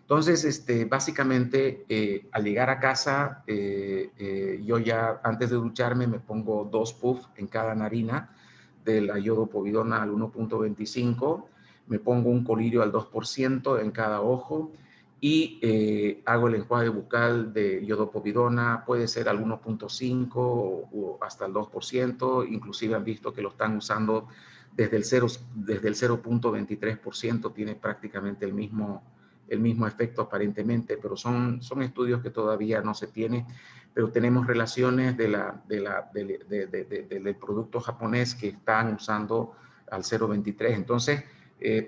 Entonces, básicamente, al llegar a casa, yo ya antes de ducharme me pongo 2 puffs en cada narina de la iodopovidona al 1.25, me pongo un colirio al 2% en cada ojo y hago el enjuague bucal de iodopovidona, puede ser al 1.5 o hasta el 2%, inclusive han visto que lo están usando desde el 0.23%, tiene prácticamente el mismo efecto aparentemente, pero son estudios que todavía no se tienen, pero tenemos relaciones del producto japonés que están usando al 0.23. Entonces,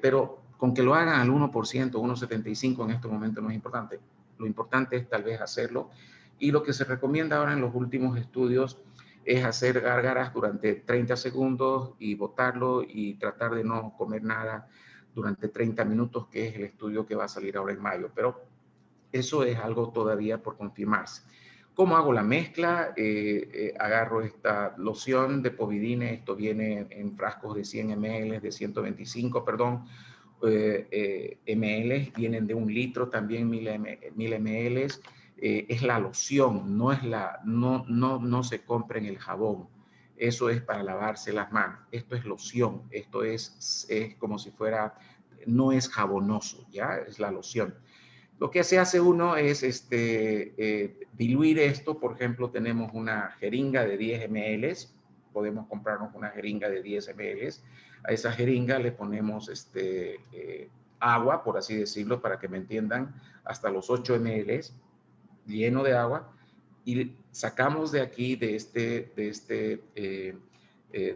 pero con que lo hagan al 1%, 1.75 en este momento no es importante. Lo importante es tal vez hacerlo. Y lo que se recomienda ahora en los últimos estudios es hacer gárgaras durante 30 segundos y botarlo y tratar de no comer nada durante 30 minutos, que es el estudio que va a salir ahora en mayo. Pero eso es algo todavía por confirmarse. ¿Cómo hago la mezcla? Agarro esta loción de povidine, esto viene en frascos de 100 ml, de 125, perdón, ml, vienen de 1 litro, también 1000 ml. Es la loción, no se compra en el jabón. Eso es para lavarse las manos. Esto es loción, esto es como si fuera, no es jabonoso, ¿ya? Es la loción. Lo que se hace uno es diluir esto. Por ejemplo, tenemos una jeringa de 10 ml, podemos comprarnos una jeringa de 10 ml. A esa jeringa le ponemos agua, por así decirlo, para que me entiendan, hasta los 8 ml, lleno de agua. y sacamos de aquí, de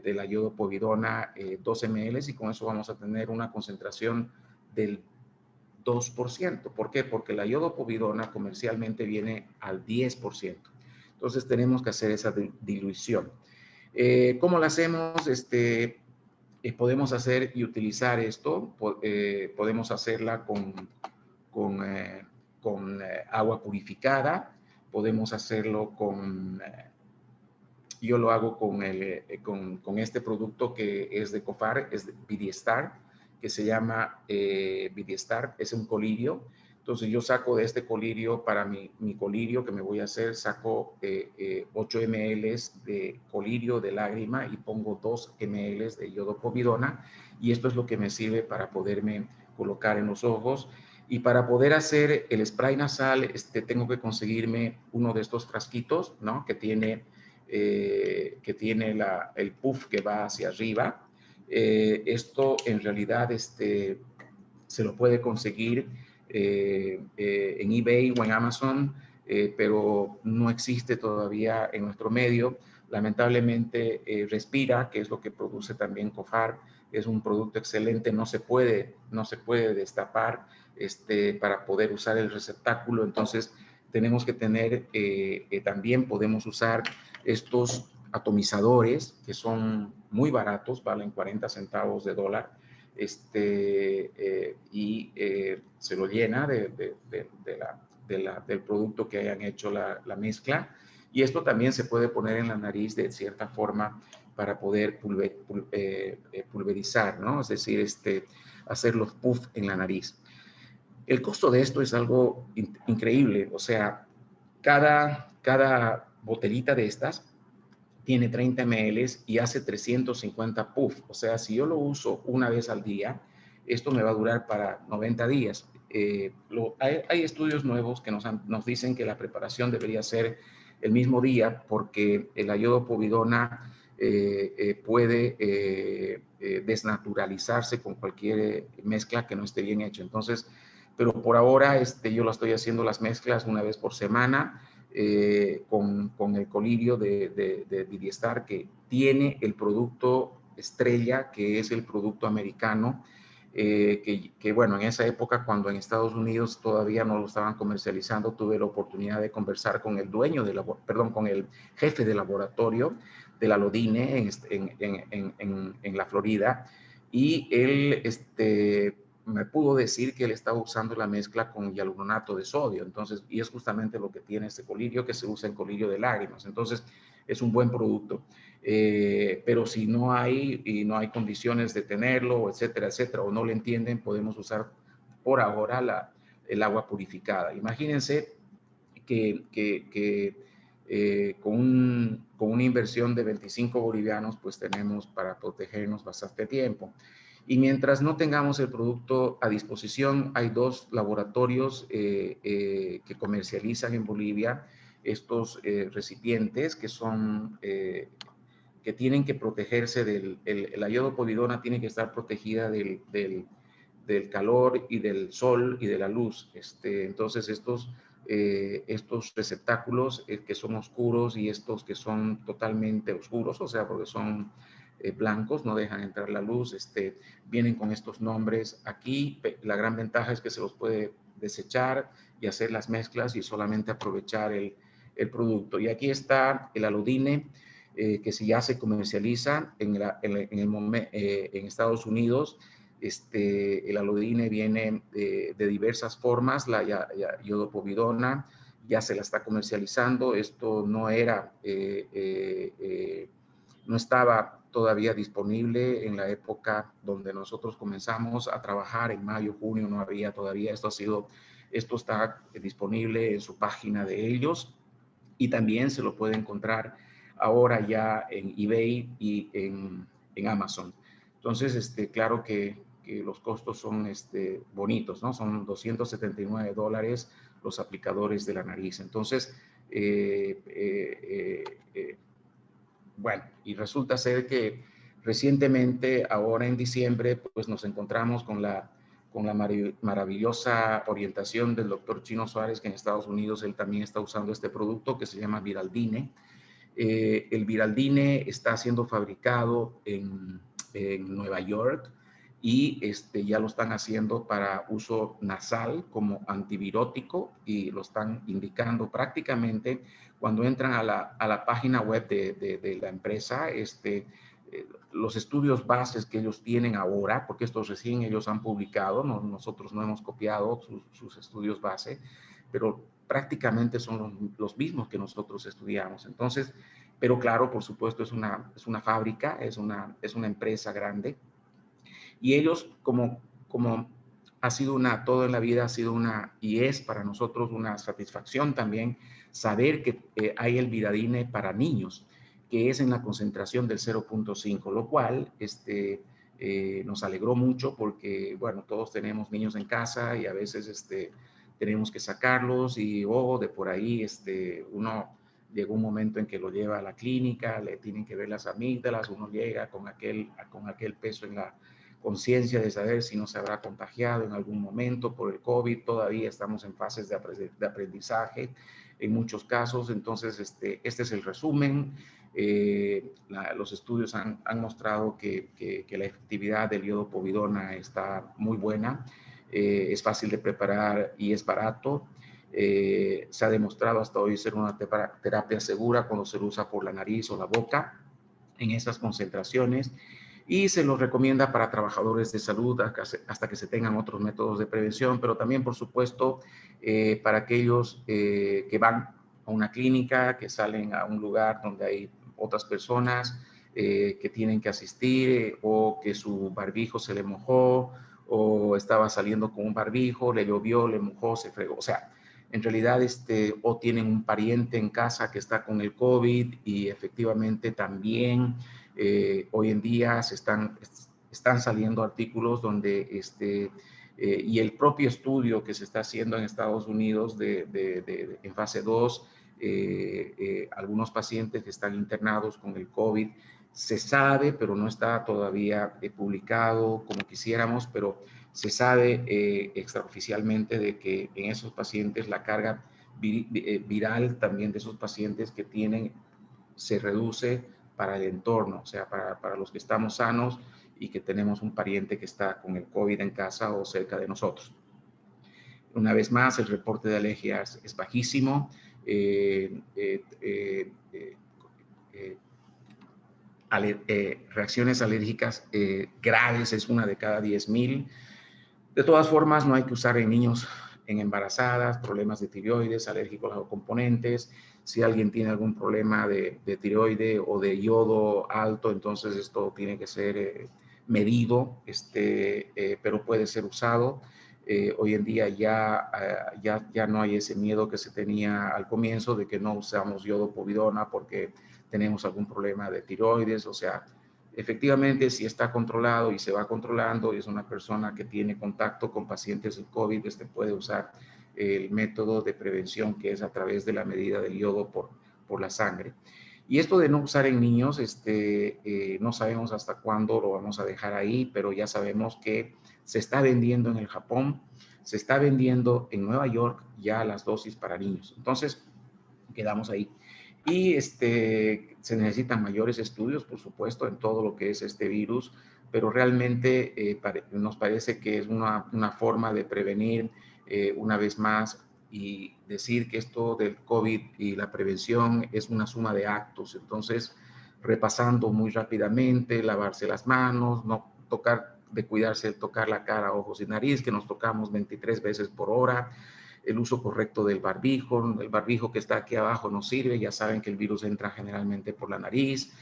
la iodopovidona 2 ml y con eso vamos a tener una concentración del 2%. ¿Por qué? Porque la iodopovidona comercialmente viene al 10%. Entonces tenemos que hacer esa dilución. ¿Cómo la hacemos? Podemos hacer y utilizar esto, podemos hacerla con agua purificada, podemos hacerlo yo lo hago con este producto que es de Cofar, es de BD-Star, que se llama BD-Star, es un colirio. Entonces yo saco de este colirio, para mi colirio que me voy a hacer, saco 8 ml de colirio de lágrima y pongo 2 ml de iodopovidona, y esto es lo que me sirve para poderme colocar en los ojos. Y para poder hacer el spray nasal, tengo que conseguirme uno de estos frasquitos, ¿no? Que tiene el puff que va hacia arriba. Esto en realidad se lo puede conseguir en eBay o en Amazon, pero no existe todavía en nuestro medio. Lamentablemente, Respira, que es lo que produce también Cofar, es un producto excelente, no se puede destapar para poder usar el receptáculo. Entonces tenemos que tener, también podemos usar estos atomizadores que son muy baratos, valen 40 centavos de dólar, se lo llena del producto que hayan hecho la mezcla. Y esto también se puede poner en la nariz de cierta forma para poder pulverizar, ¿no? Es decir, hacer los puff en la nariz. El costo de esto es algo increíble. O sea, cada botellita de estas tiene 30 ml y hace 350 puff. O sea, si yo lo uso una vez al día, esto me va a durar para 90 días. Hay estudios nuevos que nos dicen que la preparación debería ser el mismo día porque la iodopovidona puede desnaturalizarse con cualquier mezcla que no esté bien hecha. Entonces, pero por ahora yo lo estoy haciendo las mezclas una vez por semana, con el colirio de BD-Star, que tiene el producto estrella, que es el producto americano, que bueno, en esa época, cuando en Estados Unidos todavía no lo estaban comercializando, tuve la oportunidad de conversar con el dueño con el jefe de laboratorio de la Lodine en la Florida, y él me pudo decir que él estaba usando la mezcla con hialuronato de sodio. Entonces, y es justamente lo que tiene este colirio, que se usa en colirio de lágrimas. Entonces, es un buen producto. Pero si no hay condiciones de tenerlo, etcétera, etcétera, o no lo entienden, podemos usar por ahora el agua purificada. Imagínense que con una inversión de 25 bolivianos, pues tenemos para protegernos bastante tiempo. Y mientras no tengamos el producto a disposición, hay 2 laboratorios que comercializan en Bolivia estos recipientes que son que tienen que protegerse la iodopovidona tiene que estar protegida del calor y del sol y de la luz. Entonces estos receptáculos que son oscuros y estos que son totalmente oscuros, o sea, porque son blancos, no dejan entrar la luz, vienen con estos nombres. Aquí la gran ventaja es que se los puede desechar y hacer las mezclas y solamente aprovechar el producto. Y aquí está el Alodine, que si ya se comercializa en Estados Unidos. El Alodine viene de diversas formas, la iodopovidona ya se la está comercializando. Esto no estaba todavía disponible en la época donde nosotros comenzamos a trabajar, en mayo, junio, no había todavía. Esto está disponible en su página de ellos, y también se lo puede encontrar ahora ya en eBay y en Amazon. Entonces, claro que los costos son bonitos, ¿no? Son $279 los aplicadores de la nariz. Entonces, bueno, y resulta ser que recientemente, ahora en diciembre, pues nos encontramos con con la maravillosa orientación del doctor Chino Suárez, que en Estados Unidos él también está usando este producto que se llama Viraldine. El Viraldine está siendo fabricado en Nueva York y ya lo están haciendo para uso nasal como antivirótico y lo están indicando prácticamente cuando entran a la página web de la empresa. Los estudios bases que ellos tienen ahora, porque estos recién ellos han publicado, nosotros no hemos copiado sus estudios base, pero prácticamente son los mismos que nosotros estudiamos. Entonces, pero claro, por supuesto, es una fábrica, es una empresa grande. Y ellos, como ha sido todo en la vida ha sido y es para nosotros una satisfacción también saber que hay el Viraldine para niños, que es en la concentración del 0.5, lo cual nos alegró mucho porque, bueno, todos tenemos niños en casa y a veces tenemos que sacarlos y de por ahí uno llegó un momento en que lo lleva a la clínica, le tienen que ver las amígdalas, uno llega con aquel peso en la conciencia de saber si no se habrá contagiado en algún momento por el COVID. Todavía estamos en fases de aprendizaje en muchos casos. Entonces, este es el resumen. Los estudios han mostrado que la efectividad del iodopovidona está muy buena. Es fácil de preparar y es barato. Se ha demostrado hasta hoy ser una terapia segura cuando se usa por la nariz o la boca en esas concentraciones, y se los recomienda para trabajadores de salud hasta que se tengan otros métodos de prevención, pero también, por supuesto, para aquellos que van a una clínica, que salen a un lugar donde hay otras personas que tienen que asistir, o que su barbijo se le mojó, o estaba saliendo con un barbijo, le llovió, le mojó, se fregó. O sea, en realidad, o tienen un pariente en casa que está con el COVID y efectivamente también hoy en día están saliendo artículos donde y el propio estudio que se está haciendo en Estados Unidos en fase 2, algunos pacientes que están internados con el COVID, se sabe, pero no está todavía publicado como quisiéramos, pero se sabe extraoficialmente de que en esos pacientes la carga viral también de esos pacientes que tienen se reduce para el entorno, o sea, para los que estamos sanos y que tenemos un pariente que está con el COVID en casa o cerca de nosotros. Una vez más, el reporte de alergias es bajísimo. Reacciones alérgicas graves es una de cada 10,000. De todas formas, no hay que usar en niños, en embarazadas, problemas de tiroides, alérgicos a los componentes. Si alguien tiene algún problema de tiroide o de yodo alto, entonces esto tiene que ser medido, pero puede ser usado. Hoy en día ya no hay ese miedo que se tenía al comienzo de que no usamos iodopovidona porque tenemos algún problema de tiroides. O sea, efectivamente, si está controlado y se va controlando y es una persona que tiene contacto con pacientes del COVID, puede usar el método de prevención que es a través de la medida del yodo por la sangre. Y esto de no usar en niños, no sabemos hasta cuándo lo vamos a dejar ahí, pero ya sabemos que se está vendiendo en el Japón, se está vendiendo en Nueva York ya las dosis para niños. Entonces, quedamos ahí. Y se necesitan mayores estudios, por supuesto, en todo lo que es este virus, pero realmente nos parece que es una forma de prevenir una vez más y decir que esto del COVID y la prevención es una suma de actos. Entonces, repasando muy rápidamente, lavarse las manos, no de cuidarse de tocar la cara, ojos y nariz, que nos tocamos 23 veces por hora, el uso correcto del barbijo. El barbijo que está aquí abajo no sirve, ya saben que el virus entra generalmente por la nariz.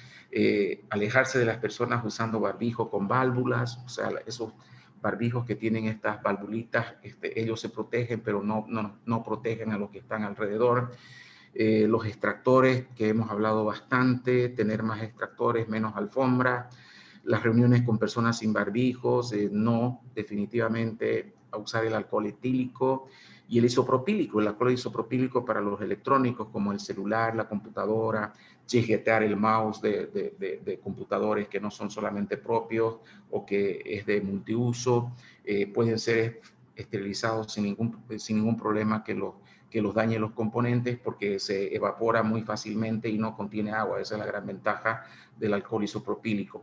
Alejarse de las personas usando barbijo con válvulas, o sea, esos barbijos que tienen estas valvulitas, ellos se protegen, pero no protegen a los que están alrededor. Los extractores, que hemos hablado bastante, tener más extractores, menos alfombra. Las reuniones con personas sin barbijos, no, definitivamente a usar el alcohol etílico y el isopropílico. El alcohol isopropílico para los electrónicos como el celular, la computadora, chisguetear el mouse de computadores que no son solamente propios o que es de multiuso, pueden ser esterilizados sin ningún problema que los dañe los componentes porque se evapora muy fácilmente y no contiene agua. Esa es la gran ventaja del alcohol isopropílico.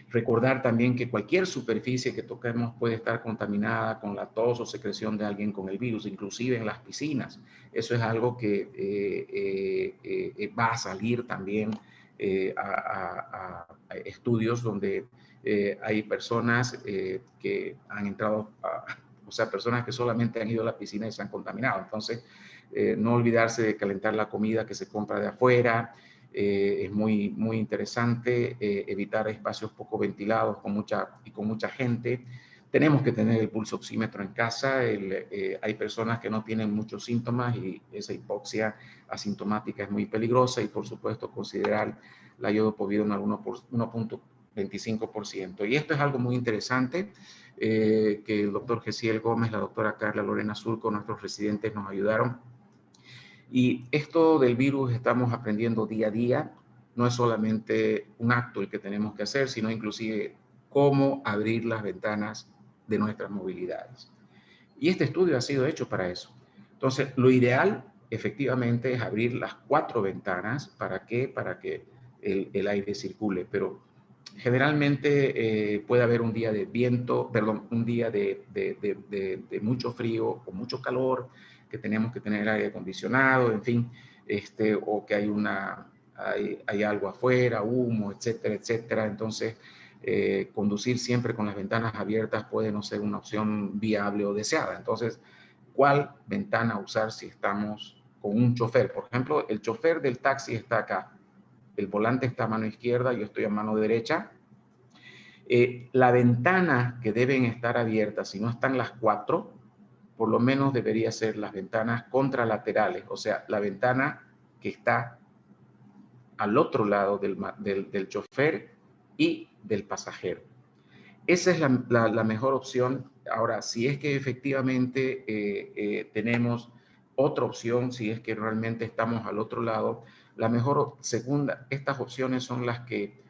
Recordar también que cualquier superficie que toquemos puede estar contaminada con la tos o secreción de alguien con el virus, inclusive en las piscinas. Eso es algo que va a salir también a estudios donde hay personas que han entrado, o sea, personas que solamente han ido a la piscina y se han contaminado. Entonces, no olvidarse de calentar la comida que se compra de afuera. Es muy interesante evitar espacios poco ventilados con mucha gente. Tenemos que tener el pulso oxímetro en casa. Hay personas que no tienen muchos síntomas y esa hipoxia asintomática es muy peligrosa y por supuesto considerar la iodopovidona al 1.25%. Y esto es algo muy interesante que el doctor Gesiel Gómez, la doctora Carla Lorena Surco, nuestros residentes nos ayudaron. Y esto del virus estamos aprendiendo día a día. No es solamente un acto el que tenemos que hacer, sino inclusive cómo abrir las ventanas de nuestras movilidades. Y este estudio ha sido hecho para eso. Entonces, lo ideal efectivamente es abrir las 4 ventanas. ¿Para qué? Para que el aire circule. Pero generalmente puede haber un día de viento, perdón, un día de mucho frío o mucho calor, que tenemos que tener aire acondicionado, en fin, o que hay algo afuera, humo, etcétera, etcétera. Entonces, conducir siempre con las ventanas abiertas puede no ser una opción viable o deseada. Entonces, ¿cuál ventana usar si estamos con un chofer? Por ejemplo, el chofer del taxi está acá, el volante está a mano izquierda, yo estoy a mano derecha. La ventana que deben estar abiertas, si no están las 4, por lo menos debería ser las ventanas contralaterales, o sea, la ventana que está al otro lado del chofer y del pasajero. Esa es la mejor opción. Ahora, si es que efectivamente tenemos otra opción, si es que realmente estamos al otro lado, la mejor segunda, estas opciones son las que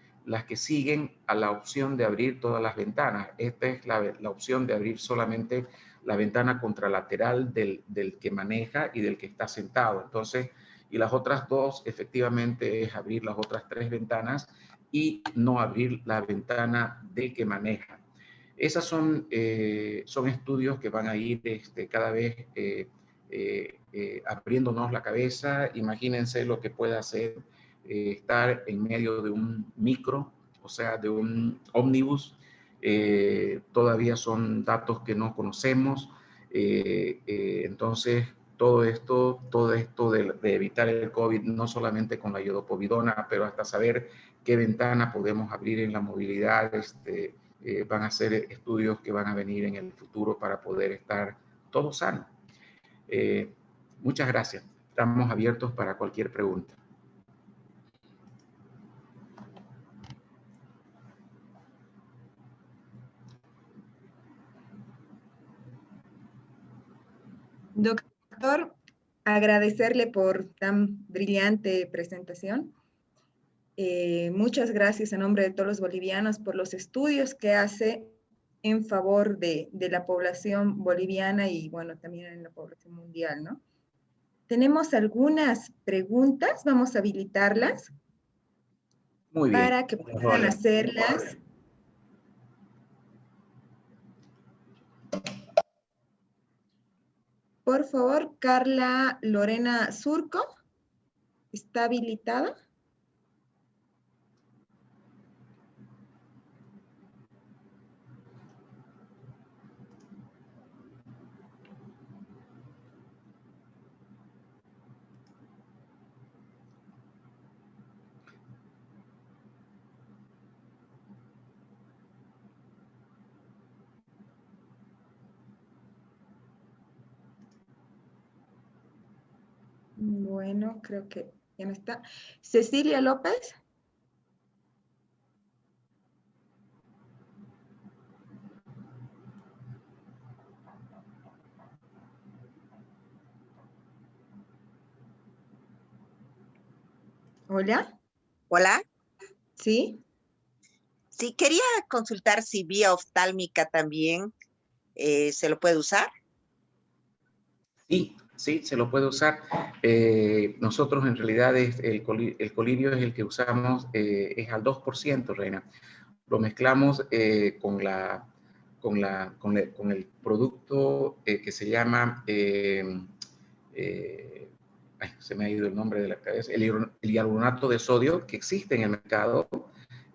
siguen a la opción de abrir todas las ventanas. Esta es la opción de abrir solamente la ventana contralateral del que maneja y del que está sentado. Entonces, y las otras dos, efectivamente, es abrir las otras 3 ventanas y no abrir la ventana del que maneja. Esas son estudios que van a ir cada vez abriéndonos la cabeza. Imagínense lo que puede hacer estar en medio de un micro, o sea, de un ómnibus. Todavía son datos que no conocemos. Entonces, todo esto de evitar el COVID, no solamente con la iodopovidona, pero hasta saber qué ventana podemos abrir en la movilidad, van a ser estudios que van a venir en el futuro para poder estar todos sanos. Muchas gracias. Estamos abiertos para cualquier pregunta. Doctor, agradecerle por tan brillante presentación. Muchas gracias en nombre de todos los bolivianos por los estudios que hace en favor de la población boliviana y, bueno, también en la población mundial, ¿no? Tenemos algunas preguntas, vamos a habilitarlas. Muy bien. Para que puedan hacerlas. Por favor, Carla Lorena Surco, ¿está habilitada? Bueno, creo que ya no está. Cecilia López. Hola, Hola. ¿sí? Sí, quería consultar si vía oftálmica también se lo puede usar. Sí, sí, se lo puede usar. Nosotros en realidad el colirio es el que usamos, es al 2%, Reina. Lo mezclamos con el producto que se llama, ay, se me ha ido el nombre de la cabeza, el hialuronato de sodio que existe en el mercado,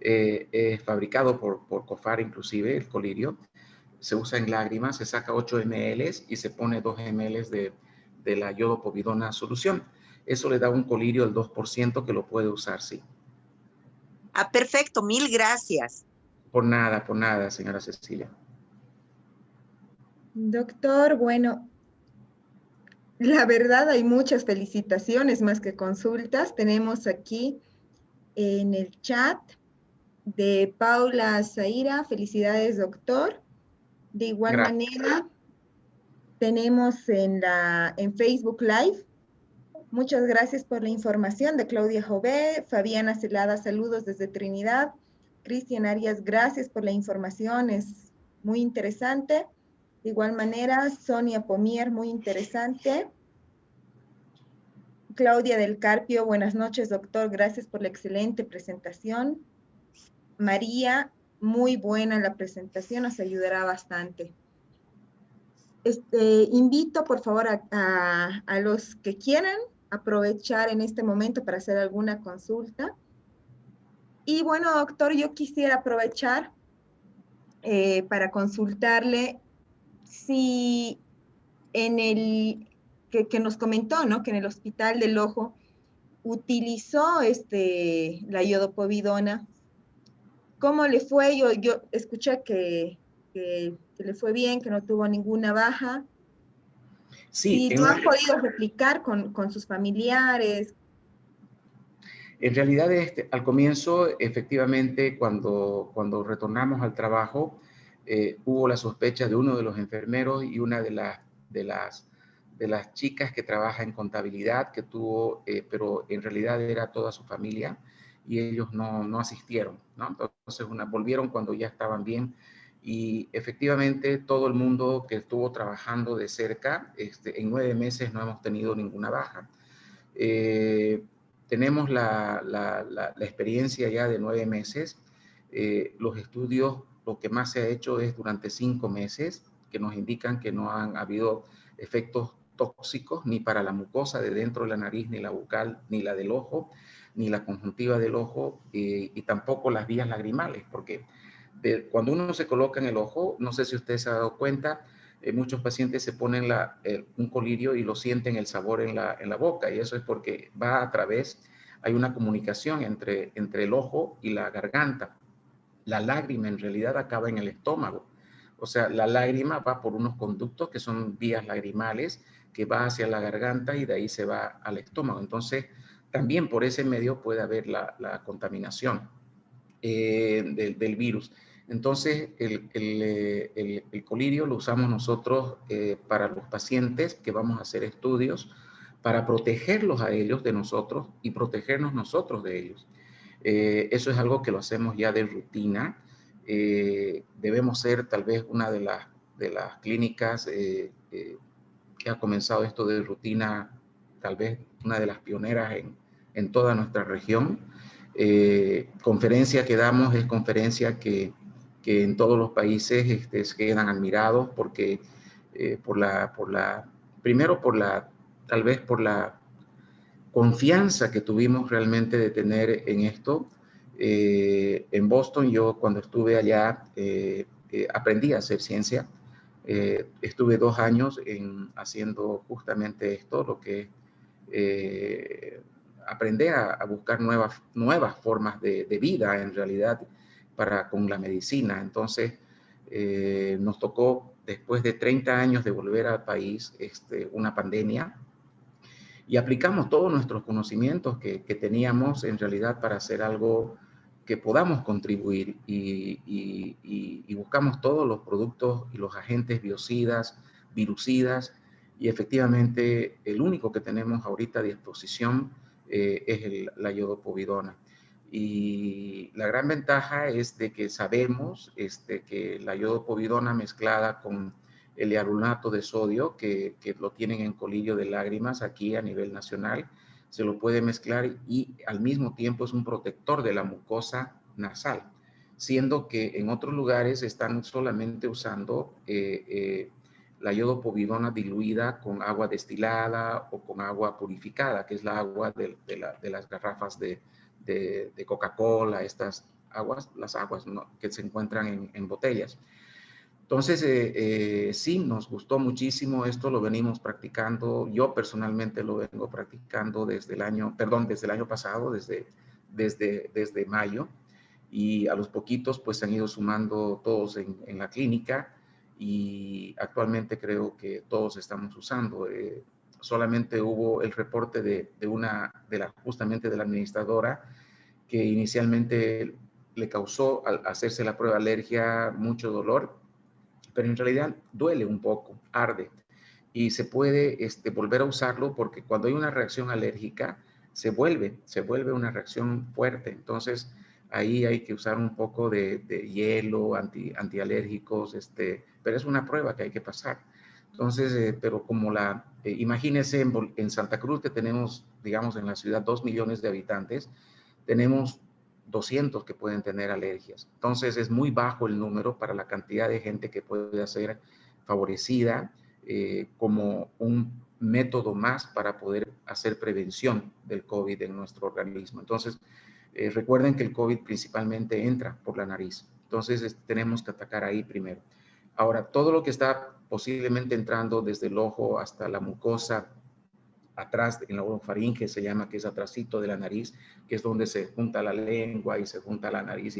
es fabricado por COFAR inclusive, el colirio. Se usa en lágrimas, se saca 8 ml y se pone 2 ml de la iodopovidona solución. Eso le da un colirio del 2% que lo puede usar, sí. Ah, perfecto, mil gracias. Por nada, señora Cecilia. Doctor, bueno, la verdad hay muchas felicitaciones más que consultas. Tenemos aquí en el chat de Paula Zaira, felicidades, doctor. De igual Gracias. manera, tenemos en Facebook Live. Muchas gracias por la información de Claudia Jové, Fabiana Celada, saludos desde Trinidad. Cristian Arias, gracias por la información, es muy interesante. De igual manera, Sonia Pomier, muy interesante. Claudia del Carpio, buenas noches, doctor, gracias por la excelente presentación. María, muy buena la presentación, nos ayudará bastante. Invito por favor a los que quieran aprovechar en este momento para hacer alguna consulta. Y bueno, doctor, yo quisiera aprovechar para consultarle si en que nos comentó, ¿no? Que en el Hospital del Ojo utilizó la iodopovidona. ¿Cómo le fue? Yo escuché que le fue bien, que no tuvo ninguna baja. Sí, Si lo han podido replicar con sus familiares. en realidad al comienzo, efectivamente, cuando retornamos al trabajo, hubo la sospecha de uno de los enfermeros y una de las chicas que trabaja en contabilidad que tuvo, pero en realidad era toda su familia y ellos no asistieron, ¿no? Entonces volvieron cuando ya estaban bien y efectivamente todo el mundo que estuvo trabajando de cerca, en 9 meses no hemos tenido ninguna baja. Tenemos la experiencia ya de 9 meses. Los estudios, lo que más se ha hecho es durante 5 meses, que nos indican que no han habido efectos tóxicos ni para la mucosa de dentro de la nariz, ni la bucal, ni la del ojo, ni la conjuntiva del ojo, y tampoco las vías lagrimales, porque cuando uno se coloca en el ojo, no sé si usted se ha dado cuenta, muchos pacientes se ponen un colirio y lo sienten el sabor en la boca, y eso es porque va a través, hay una comunicación entre el ojo y la garganta. La lágrima en realidad acaba en el estómago. O sea, la lágrima va por unos conductos que son vías lagrimales, que va hacia la garganta y de ahí se va al estómago. Entonces, también por ese medio puede haber la contaminación del virus. Entonces, el colirio lo usamos nosotros para los pacientes que vamos a hacer estudios para protegerlos a ellos de nosotros y protegernos nosotros de ellos. Eso es algo que lo hacemos ya de rutina. Debemos ser tal vez una de las clínicas que ha comenzado esto de rutina, tal vez una de las pioneras en toda nuestra región. Conferencia que damos es conferencia que en todos los países se quedan admirados porque primero tal vez por la confianza que tuvimos realmente de tener en esto. En Boston, yo cuando estuve allá aprendí a hacer ciencia. Estuve 2 años haciendo justamente esto, lo que aprender a buscar nuevas formas de vida en realidad con la medicina. Entonces, nos tocó después de 30 años de volver al país una pandemia y aplicamos todos nuestros conocimientos que teníamos en realidad para hacer algo que podamos contribuir y buscamos todos los productos y los agentes biocidas, virucidas, y efectivamente el único que tenemos ahorita a disposición es la iodopovidona. Y la gran ventaja es de que sabemos que la iodopovidona mezclada con el hialuronato de sodio, que lo tienen en colillo de lágrimas aquí a nivel nacional, se lo puede mezclar y al mismo tiempo es un protector de la mucosa nasal, siendo que en otros lugares están solamente usando la iodopovidona diluida con agua destilada o con agua purificada, que es la agua de las garrafas de Coca-Cola, estas aguas, las aguas, ¿no?, que se encuentran en botellas. Entonces, sí, nos gustó muchísimo esto, lo venimos practicando. Yo personalmente lo vengo practicando desde el año pasado, desde mayo, y a los poquitos pues se han ido sumando todos en la clínica y actualmente creo que todos estamos usando. Solamente hubo el reporte justamente de la administradora, que inicialmente le causó al hacerse la prueba de alergia mucho dolor, pero en realidad duele un poco, arde, y se puede volver a usarlo porque cuando hay una reacción alérgica se vuelve una reacción fuerte. Entonces ahí hay que usar un poco de hielo, antialérgicos, pero es una prueba que hay que pasar. Entonces, pero como imagínense en Santa Cruz, que tenemos, digamos, en la ciudad 2 millones de habitantes, tenemos 200 que pueden tener alergias. Entonces es muy bajo el número para la cantidad de gente que puede ser favorecida como un método más para poder hacer prevención del COVID en nuestro organismo. Entonces, recuerden que el COVID principalmente entra por la nariz. Entonces, tenemos que atacar ahí primero. Ahora, todo lo que está posiblemente entrando desde el ojo hasta la mucosa, atrás, en la orofaringe se llama, que es atrásito de la nariz, que es donde se junta la lengua y se junta la nariz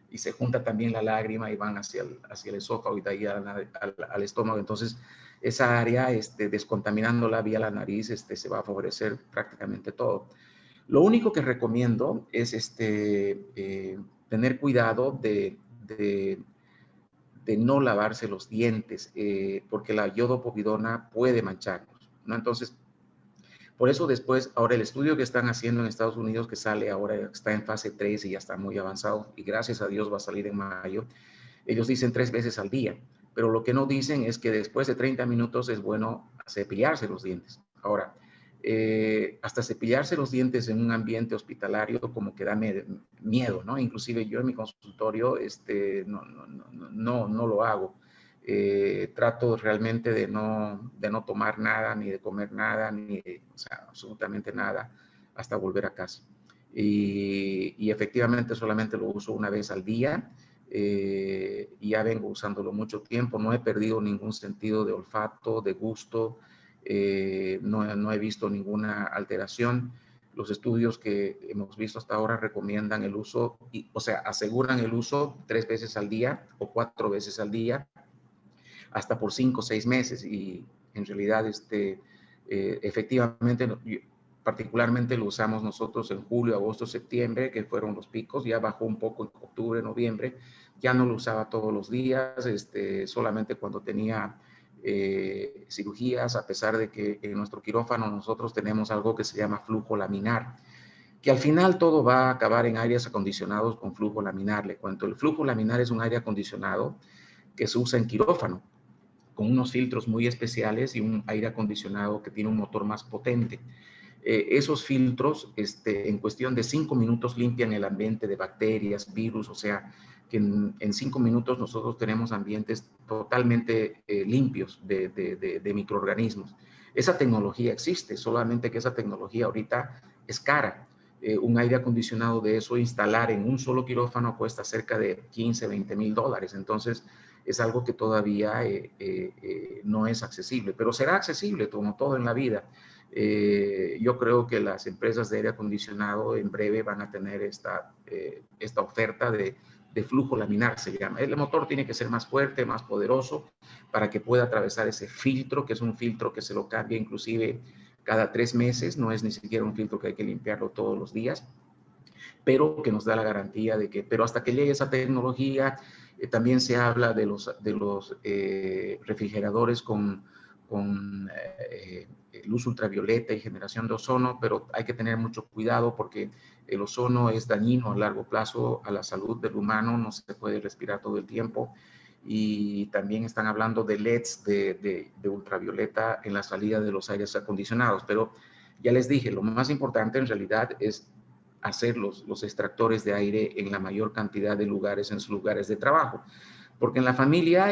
y se junta también la lágrima y van hacia el esófago y de ahí al estómago. Entonces, esa área, descontaminándola vía la nariz, se va a favorecer prácticamente todo. Lo único que recomiendo es tener cuidado de no lavarse los dientes, porque la iodopovidona puede mancharnos, ¿no? Entonces, por eso después, ahora el estudio que están haciendo en Estados Unidos, que sale ahora, está en fase 3 y ya está muy avanzado, y gracias a Dios va a salir en mayo, ellos dicen 3 veces al día, pero lo que no dicen es que después de 30 minutos es bueno cepillarse los dientes. Ahora, hasta cepillarse los dientes en un ambiente hospitalario como que da miedo, ¿no? Inclusive yo en mi consultorio no lo hago. Trato realmente de no tomar nada, ni de comer nada, o sea, absolutamente nada, hasta volver a casa. Y efectivamente solamente lo uso una vez al día, y ya vengo usándolo mucho tiempo, no he perdido ningún sentido de olfato, de gusto, no he visto ninguna alteración. Los estudios que hemos visto hasta ahora recomiendan el uso, o sea, aseguran el uso 3 veces al día o 4 veces al día, hasta por 5 o 6 meses, y en realidad efectivamente, particularmente lo usamos nosotros en julio, agosto, septiembre, que fueron los picos. Ya bajó un poco en octubre, noviembre, ya no lo usaba todos los días, solamente cuando tenía cirugías, a pesar de que en nuestro quirófano nosotros tenemos algo que se llama flujo laminar, que al final todo va a acabar en aires acondicionados con flujo laminar. Le cuento, el flujo laminar es un aire acondicionado que se usa en quirófano, con unos filtros muy especiales y un aire acondicionado que tiene un motor más potente. Esos filtros, en cuestión de 5 minutos, limpian el ambiente de bacterias, virus, o sea, que en 5 minutos nosotros tenemos ambientes totalmente limpios de microorganismos. Esa tecnología existe, solamente que esa tecnología ahorita es cara. Un aire acondicionado de eso, instalar en un solo quirófano, cuesta cerca de 15, 20 mil dólares. Entonces, es algo que todavía no es accesible, pero será accesible como todo en la vida. Yo creo que las empresas de aire acondicionado en breve van a tener esta oferta de flujo laminar, se llama. El motor tiene que ser más fuerte, más poderoso, para que pueda atravesar ese filtro, que es un filtro que se lo cambia inclusive cada 3 meses, no es ni siquiera un filtro que hay que limpiarlo todos los días, pero que nos da la garantía de que, pero hasta que llegue esa tecnología, también se habla de los refrigeradores con luz ultravioleta y generación de ozono, pero hay que tener mucho cuidado porque el ozono es dañino a largo plazo a la salud del humano, no se puede respirar todo el tiempo. Y también están hablando de LEDs de ultravioleta en la salida de los aires acondicionados. Pero ya les dije, lo más importante en realidad es hacer los extractores de aire en la mayor cantidad de lugares, en sus lugares de trabajo. Porque en la familia,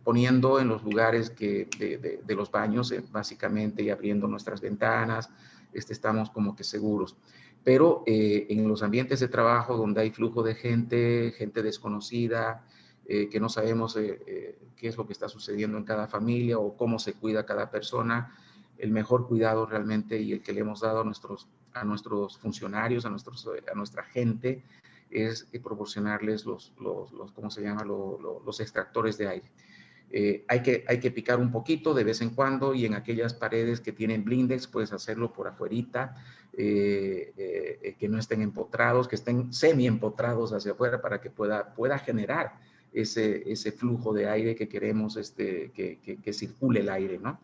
poniendo en los lugares de los baños, básicamente, y abriendo nuestras ventanas, estamos como que seguros. Pero en los ambientes de trabajo donde hay flujo de gente desconocida, que no sabemos qué es lo que está sucediendo en cada familia o cómo se cuida cada persona, el mejor cuidado realmente y el que le hemos dado a nuestros funcionarios, a nuestra gente, es proporcionarles ¿cómo se llama? Los extractores de aire. Hay que picar un poquito de vez en cuando y en aquellas paredes que tienen blindex puedes hacerlo por afuerita, que no estén empotrados, que estén semi empotrados hacia afuera para que pueda generar ese flujo de aire que queremos que circule el aire, ¿no?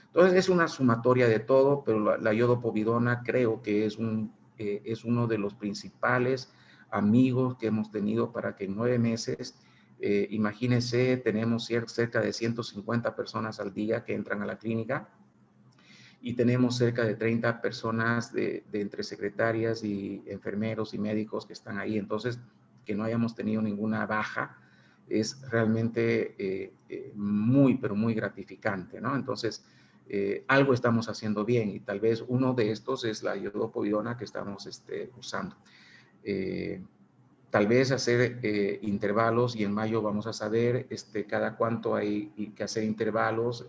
Entonces es una sumatoria de todo, pero la iodopovidona creo que es uno de los principales amigos que hemos tenido para que en 9 meses, imagínense, tenemos cerca de 150 personas al día que entran a la clínica y tenemos cerca de 30 personas de entre secretarias y enfermeros y médicos que están ahí. Entonces, que no hayamos tenido ninguna baja es realmente muy, pero muy gratificante, ¿no? Entonces, algo estamos haciendo bien y tal vez uno de estos es la iodopovidona que estamos usando. Tal vez hacer intervalos y en mayo vamos a saber cada cuánto hay que hacer intervalos,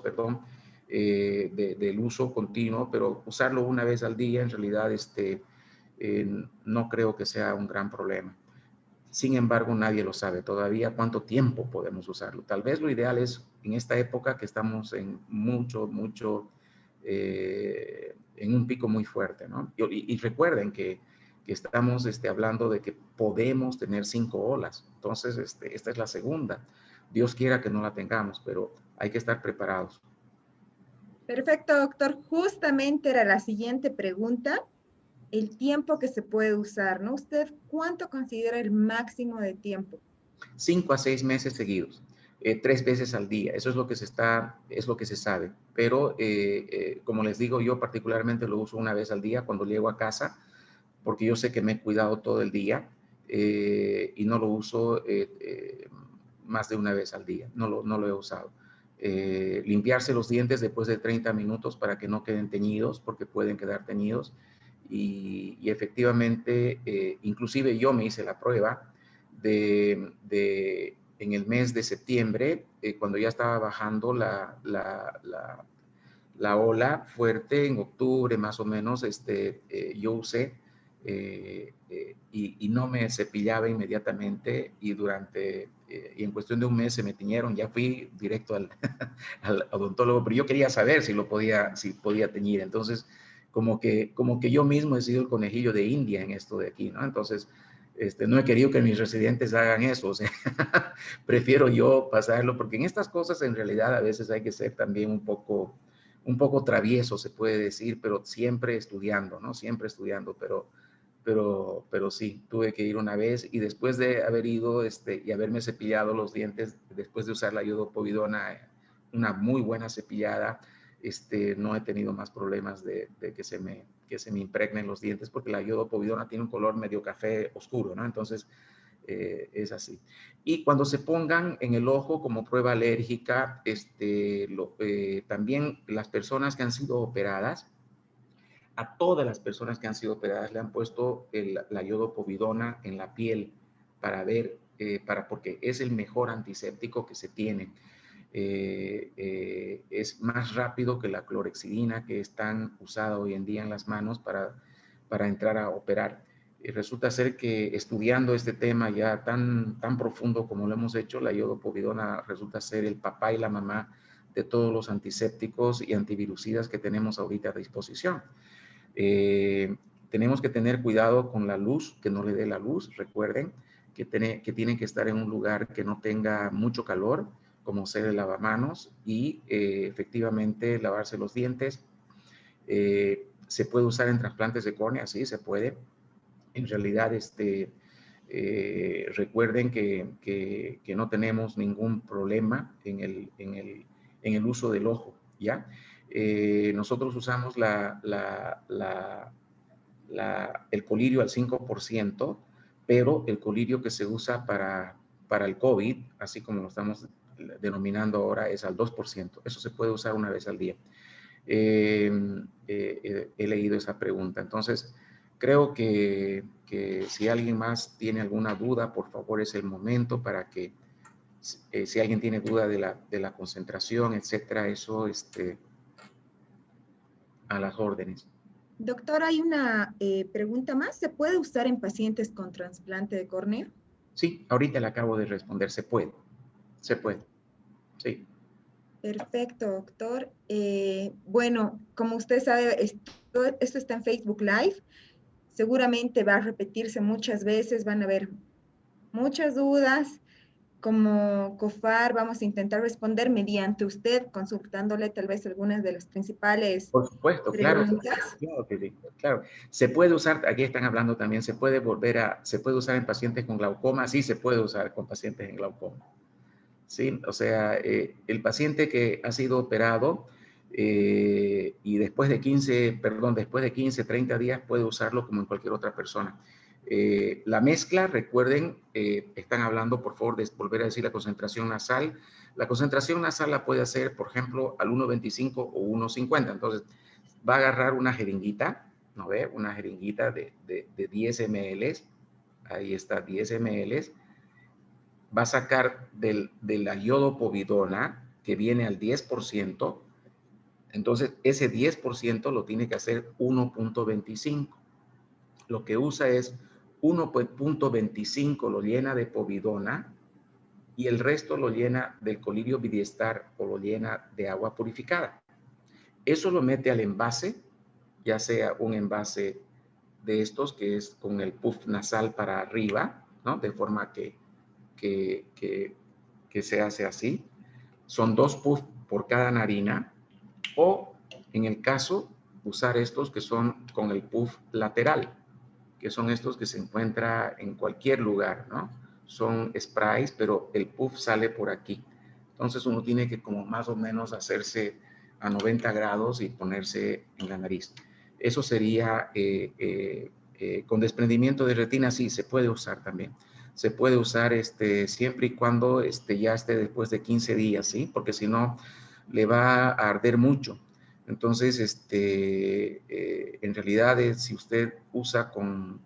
perdón, del uso continuo, pero usarlo una vez al día en realidad no creo que sea un gran problema. Sin embargo, nadie lo sabe todavía cuánto tiempo podemos usarlo. Tal vez lo ideal es en esta época que estamos en en un pico muy fuerte, ¿no? Y recuerden que estamos hablando de que podemos tener 5 olas. Entonces, esta es la segunda. Dios quiera que no la tengamos, pero hay que estar preparados. Perfecto, doctor. Justamente era la siguiente pregunta, el tiempo que se puede usar, ¿no? ¿Usted cuánto considera el máximo de tiempo? 5 a 6 meses seguidos, 3 veces al día. Eso es lo que se sabe. Pero, como les digo, yo particularmente lo uso una vez al día cuando llego a casa, porque yo sé que me he cuidado todo el día y no lo uso más de una vez al día. No lo he usado. Limpiarse los dientes después de 30 minutos para que no queden teñidos, porque pueden quedar teñidos. Y efectivamente, inclusive yo me hice la prueba en el mes de septiembre, cuando ya estaba bajando la ola fuerte, en octubre más o menos, yo usé y no me cepillaba inmediatamente y y en cuestión de un mes se me tiñeron. Ya fui directo al odontólogo, pero yo quería saber si podía teñir. Entonces, como que yo mismo he sido el conejillo de India en esto de aquí, ¿no? Entonces, no he querido que mis residentes hagan eso, o sea, prefiero yo pasarlo, porque en estas cosas en realidad a veces hay que ser también un poco travieso, se puede decir, pero siempre estudiando, ¿no? Siempre estudiando, pero sí, tuve que ir una vez y después de haber ido y haberme cepillado los dientes, después de usar la iodopovidona, una muy buena cepillada, no he tenido más problemas de que se me impregnen los dientes, porque la iodopovidona tiene un color medio café oscuro, ¿no? Entonces, es así. Y cuando se pongan en el ojo como prueba alérgica, también las personas que han sido operadas, a todas las personas que han sido operadas le han puesto la iodopovidona en la piel para ver, porque es el mejor antiséptico que se tiene. Es más rápido que la clorexidina que es tan usada hoy en día en las manos para entrar a operar. Resulta ser que estudiando este tema ya tan profundo como lo hemos hecho, la iodopovidona resulta ser el papá y la mamá de todos los antisépticos y antivirucidas que tenemos ahorita a disposición. Tenemos que tener cuidado con la luz, que no le dé la luz. Recuerden que tienen que estar en un lugar que no tenga mucho calor, como ser el lavamanos y efectivamente lavarse los dientes. Se puede usar en trasplantes de córnea, sí, se puede. En realidad, recuerden que no tenemos ningún problema en el uso del ojo, ¿ya? Nosotros usamos el colirio al 5%, pero el colirio que se usa para el COVID, así como lo estamos denominando ahora, es al 2%. Eso se puede usar una vez al día. He leído esa pregunta. Entonces, creo que si alguien más tiene alguna duda, por favor, es el momento para que, si alguien tiene duda de la concentración, etcétera, eso a las órdenes. Doctor, hay una pregunta más. ¿Se puede usar en pacientes con trasplante de córnea? Sí, ahorita le acabo de responder. Se puede. Se puede. Sí. Perfecto, doctor. Bueno, como usted sabe, esto está en Facebook Live. Seguramente va a repetirse muchas veces, van a haber muchas dudas. Como COFAR vamos a intentar responder mediante usted, consultándole tal vez algunas de las principales Por supuesto, claro. preguntas. Claro que sí, claro. Se puede usar, aquí están hablando también, se puede usar en pacientes con glaucoma, sí se puede usar con pacientes en glaucoma. Sí, o sea, el paciente que ha sido operado y después de 15, 30 días puede usarlo como en cualquier otra persona. La mezcla, recuerden, están hablando, por favor, de volver a decir la concentración nasal. La concentración nasal la puede hacer, por ejemplo, al 1.25 o 1.50. Entonces, va a agarrar una jeringuita, ¿no ve? Una jeringuita de 10 ml. Ahí está, 10 ml. Va a sacar de la iodopovidona, que viene al 10%. Entonces, ese 10% lo tiene que hacer 1.25. Lo que usa es 1.25 lo llena de povidona y el resto lo llena del colirio bidiestar o lo llena de agua purificada. Eso lo mete al envase, ya sea un envase de estos que es con el puff nasal para arriba, ¿no? De forma que se hace así. Son 2 puffs por cada narina, o en el caso usar estos que son con el puff lateral, que son estos que se encuentra en cualquier lugar, ¿no? Son sprays, pero el puff sale por aquí. Entonces uno tiene que como más o menos hacerse a 90 grados y ponerse en la nariz. Eso sería con desprendimiento de retina, sí, se puede usar también. Se puede usar siempre y cuando ya esté después de 15 días, ¿sí? Porque si no, le va a arder mucho. Entonces, en realidad, si usted usa con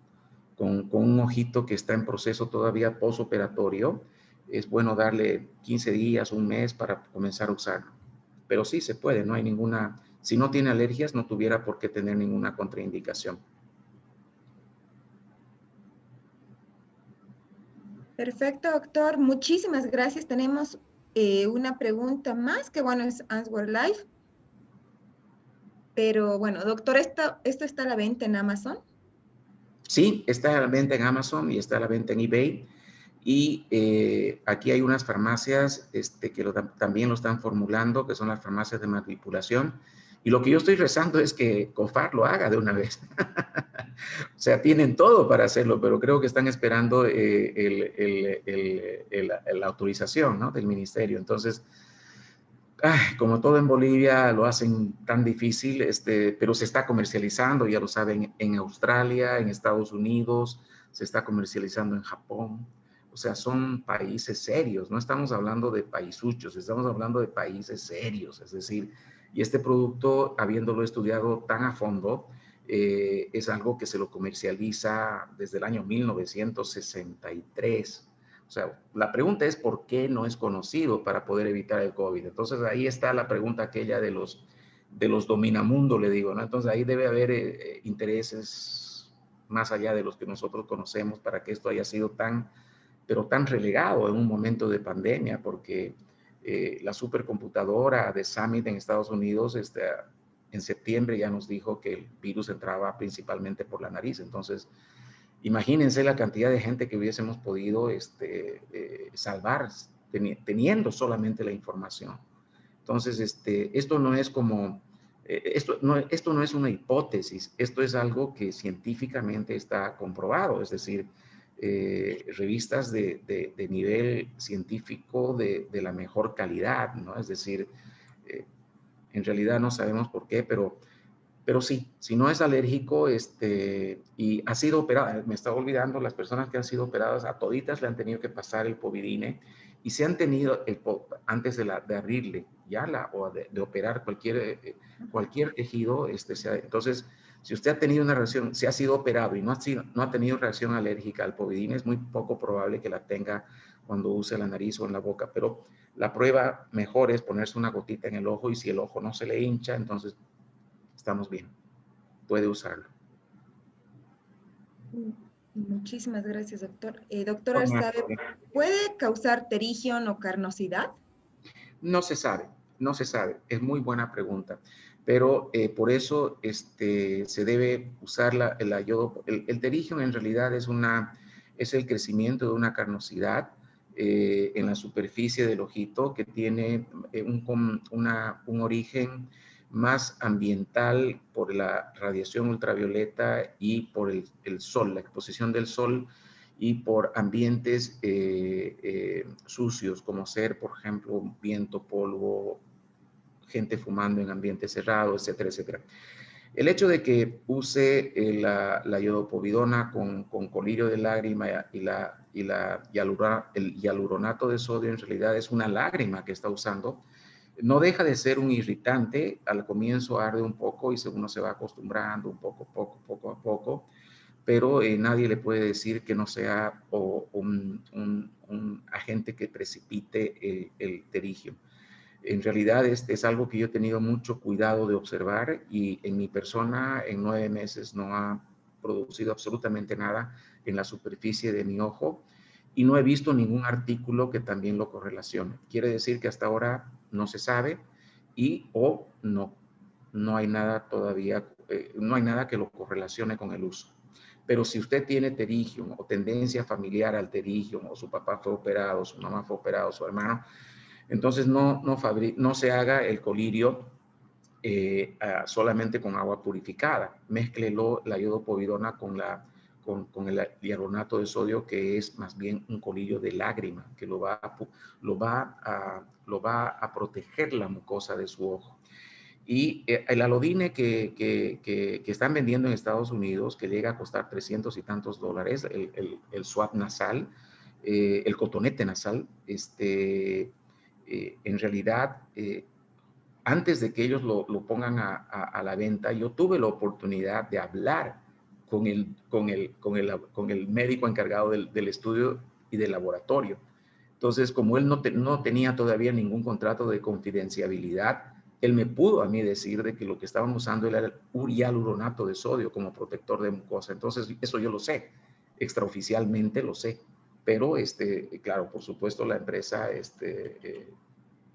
un ojito que está en proceso todavía postoperatorio, es bueno darle 15 días, un mes para comenzar a usarlo. Pero sí se puede, no hay ninguna, si no tiene alergias, no tuviera por qué tener ninguna contraindicación. Perfecto, doctor. Muchísimas gracias. Tenemos una pregunta más, que bueno, es Answer Live. Pero bueno, doctor, ¿esto está a la venta en Amazon? Sí, está a la venta en Amazon y está a la venta en eBay. Y aquí hay unas farmacias que también lo están formulando, que son las farmacias de manipulación. Y lo que yo estoy rezando es que COFAR lo haga de una vez. O sea, tienen todo para hacerlo, pero creo que están esperando la autorización, ¿no? Del ministerio. Entonces, como todo en Bolivia lo hacen tan difícil, pero se está comercializando, ya lo saben, en Australia, en Estados Unidos, se está comercializando en Japón. O sea, son países serios, no estamos hablando de paisuchos, estamos hablando de países serios. Es decir, y este producto, habiéndolo estudiado tan a fondo, es algo que se lo comercializa desde el año 1963. O sea, la pregunta es por qué no es conocido para poder evitar el COVID. Entonces ahí está la pregunta aquella de los dominamundos, le digo, ¿no? Entonces ahí debe haber intereses más allá de los que nosotros conocemos para que esto haya sido pero tan relegado en un momento de pandemia, porque la supercomputadora de Summit en Estados Unidos en septiembre ya nos dijo que el virus entraba principalmente por la nariz. Entonces, imagínense la cantidad de gente que hubiésemos podido salvar teniendo solamente la información. Entonces, esto no es como, esto no es una hipótesis, esto es algo que científicamente está comprobado, es decir, revistas de nivel científico de la mejor calidad, ¿no? Es decir, en realidad no sabemos por qué, pero sí, si no es alérgico y ha sido operado, me estaba olvidando, las personas que han sido operadas, a toditas le han tenido que pasar el povidine y se han tenido, antes de abrirle o de operar cualquier tejido, entonces, si usted ha tenido una reacción, si ha sido operado y no ha tenido reacción alérgica al povidine, es muy poco probable que la tenga cuando use la nariz o en la boca, pero la prueba mejor es ponerse una gotita en el ojo y si el ojo no se le hincha, entonces estamos bien, puede usarlo. Muchísimas gracias, doctor. Doctor Arsabe, ¿puede causar terigión o carnosidad? No se sabe, no se sabe. Es muy buena pregunta. Pero por eso se debe usar el ayodo. El terigión en realidad es el crecimiento de una carnosidad en la superficie del ojito que tiene un origen más ambiental por la radiación ultravioleta y por el sol, la exposición del sol y por ambientes sucios, como ser, por ejemplo, viento, polvo, gente fumando en ambientes cerrados, etcétera, etcétera. El hecho de que use la iodopovidona con colirio de lágrima el hialuronato de sodio en realidad es una lágrima que está usando. No deja de ser un irritante, al comienzo arde un poco y uno se va acostumbrando un poco a poco, pero nadie le puede decir que no sea un agente que precipite el terigio. En realidad es algo que yo he tenido mucho cuidado de observar y en mi persona en 9 meses no ha producido absolutamente nada en la superficie de mi ojo y no he visto ningún artículo que también lo correlacione. Quiere decir que hasta ahora no se sabe no hay nada todavía, no hay nada que lo correlacione con el uso. Pero si usted tiene terigium o tendencia familiar al terigium, o su papá fue operado, su mamá fue operado, su hermano, entonces no se haga el colirio solamente con agua purificada. Mézclelo la iodopovidona con el hialuronato de sodio, que es más bien un colirio de lágrima, que lo va a proteger la mucosa de su ojo. Y el alodine que están vendiendo en Estados Unidos, que llega a costar 300 y tantos dólares, el swab nasal, el cotonete nasal, en realidad, antes de que ellos lo pongan a la venta, yo tuve la oportunidad de hablar con el médico encargado del estudio y del laboratorio. Entonces, como él no tenía todavía ningún contrato de confidencialidad, él me pudo a mí decir de que lo que estaban usando era el hialuronato de sodio como protector de mucosa. Entonces, eso yo lo sé, extraoficialmente lo sé. Pero, claro, por supuesto, la empresa,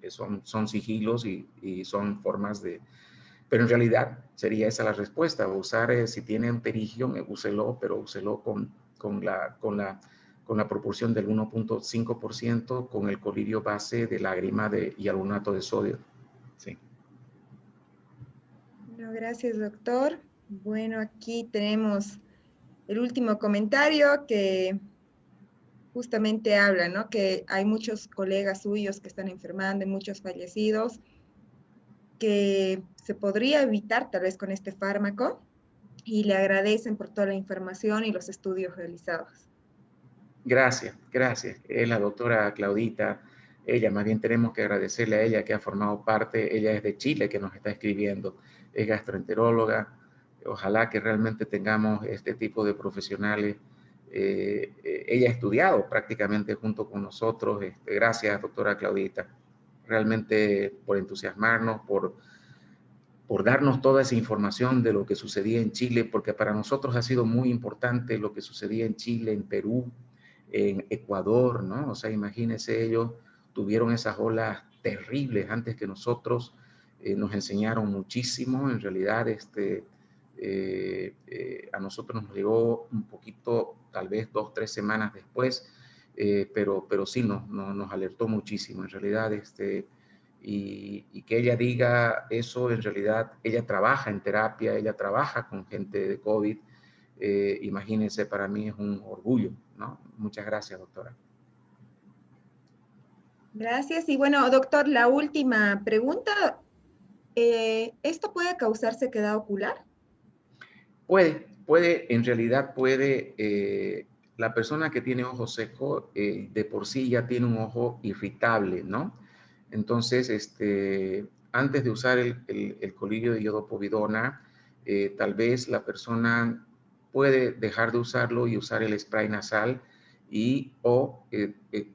son sigilos y son formas de... Pero en realidad sería esa la respuesta, usar, si tiene un terigio, úselo, pero úselo con la proporción del 1.5% con el colirio base de lágrima de hialuronato de sodio. Sí. Bueno, gracias, doctor. Bueno, aquí tenemos el último comentario que justamente habla, ¿no? Que hay muchos colegas suyos que están enfermando, muchos fallecidos, que se podría evitar tal vez con este fármaco y le agradecen por toda la información y los estudios realizados. Gracias. Es la doctora Claudita. Ella, más bien tenemos que agradecerle a ella que ha formado parte, ella es de Chile que nos está escribiendo, es gastroenteróloga. Ojalá que realmente tengamos este tipo de profesionales. Ella ha estudiado prácticamente junto con nosotros. Gracias, doctora Claudita, realmente por entusiasmarnos, por darnos toda esa información de lo que sucedía en Chile, porque para nosotros ha sido muy importante lo que sucedía en Chile, en Perú, en Ecuador, ¿no? O sea, imagínense, ellos tuvieron esas olas terribles antes que nosotros, nos enseñaron muchísimo, en realidad, a nosotros nos llegó un poquito, tal vez 2 o 3 semanas después, pero sí nos alertó muchísimo, en realidad, y que ella diga eso, en realidad, ella trabaja en terapia, ella trabaja con gente de COVID, imagínense, para mí es un orgullo, ¿no? Muchas gracias, doctora. Gracias. Y bueno, doctor, la última pregunta. ¿Esto puede causar sequedad ocular? En realidad puede, la persona que tiene ojo seco de por sí ya tiene un ojo irritable, ¿no? Entonces, antes de usar el colirio de iodopovidona, tal vez la persona puede dejar de usarlo y usar el spray nasal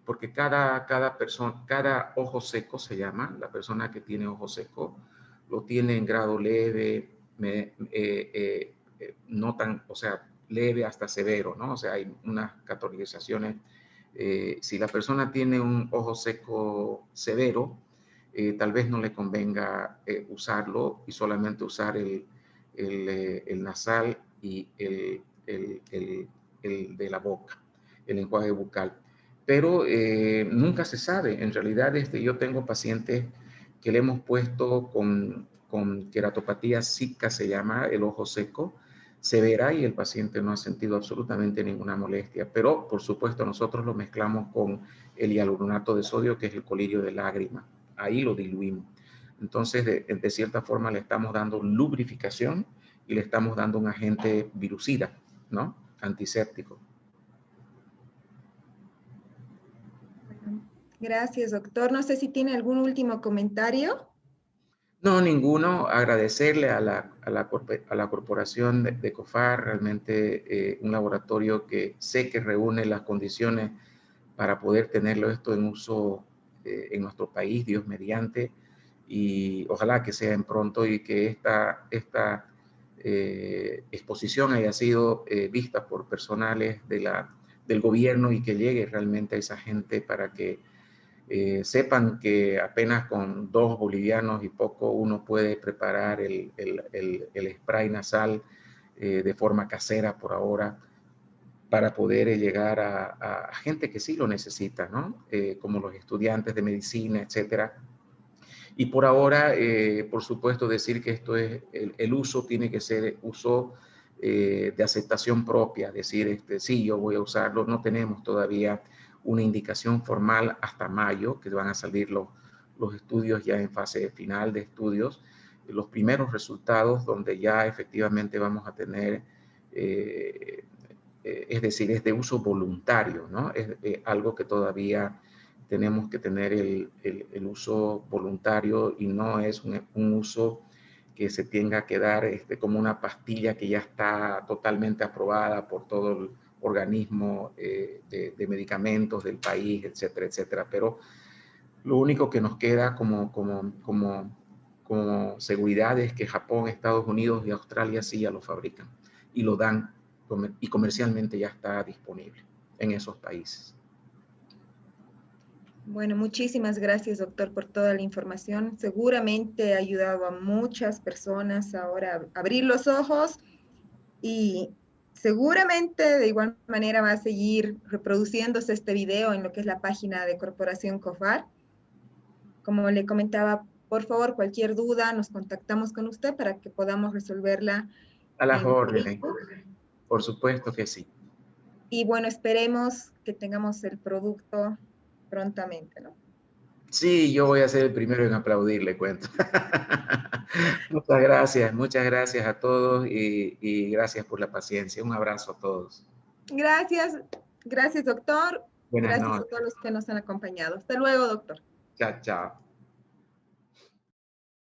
porque cada ojo seco se llama, la persona que tiene ojo seco, lo tiene en grado leve, no tan, o sea, leve hasta severo, ¿no? O sea, hay unas categorizaciones. Si la persona tiene un ojo seco severo, tal vez no le convenga usarlo y solamente usar el nasal y el de la boca, el enjuague bucal. Pero nunca se sabe. En realidad, yo tengo pacientes que le hemos puesto con queratopatía SICA, se llama, el ojo seco, severa, y el paciente no ha sentido absolutamente ninguna molestia. Pero, por supuesto, nosotros lo mezclamos con el hialuronato de sodio, que es el colirio de lágrima. Ahí lo diluimos. Entonces, de cierta forma, le estamos dando lubrificación y le estamos dando un agente virucida, ¿no? Antiséptico. Gracias, doctor. No sé si tiene algún último comentario. No, ninguno. Agradecerle a la corporación de COFAR, realmente un laboratorio que sé que reúne las condiciones para poder tenerlo esto en uso en nuestro país, Dios mediante, y ojalá que sea en pronto y que esta exposición haya sido vista por personales del gobierno y que llegue realmente a esa gente para que sepan que apenas con 2 bolivianos y poco uno puede preparar el spray nasal de forma casera por ahora para poder llegar a gente que sí lo necesita, ¿no? Como los estudiantes de medicina, etcétera. Y por ahora, por supuesto, decir que esto es, el uso tiene que ser uso de aceptación propia, decir, sí, yo voy a usarlo. No tenemos todavía una indicación formal hasta mayo, que van a salir los estudios ya en fase final de estudios, los primeros resultados donde ya efectivamente vamos a tener, es decir, es de uso voluntario, ¿no? Es algo que todavía tenemos que tener el uso voluntario y no es un uso que se tenga que dar como una pastilla que ya está totalmente aprobada por todo el organismo de medicamentos del país, etcétera, etcétera. Pero lo único que nos queda como seguridad es que Japón, Estados Unidos y Australia sí ya lo fabrican y lo dan y comercialmente ya está disponible en esos países. Bueno, muchísimas gracias, doctor, por toda la información. Seguramente ha ayudado a muchas personas ahora a abrir los ojos y seguramente de igual manera va a seguir reproduciéndose este video en lo que es la página de Corporación COFAR. Como le comentaba, por favor, cualquier duda, nos contactamos con usted para que podamos resolverla A las en órdenes, Facebook. por supuesto que sí. Y bueno, esperemos que tengamos el producto prontamente, ¿no? Sí, yo voy a ser el primero en aplaudir, le cuento. Muchas gracias a todos y gracias por la paciencia. Un abrazo a todos. Gracias, gracias, doctor. Buenas Gracias a noches. todos los que nos han acompañado. Hasta luego, doctor. Chao, chao.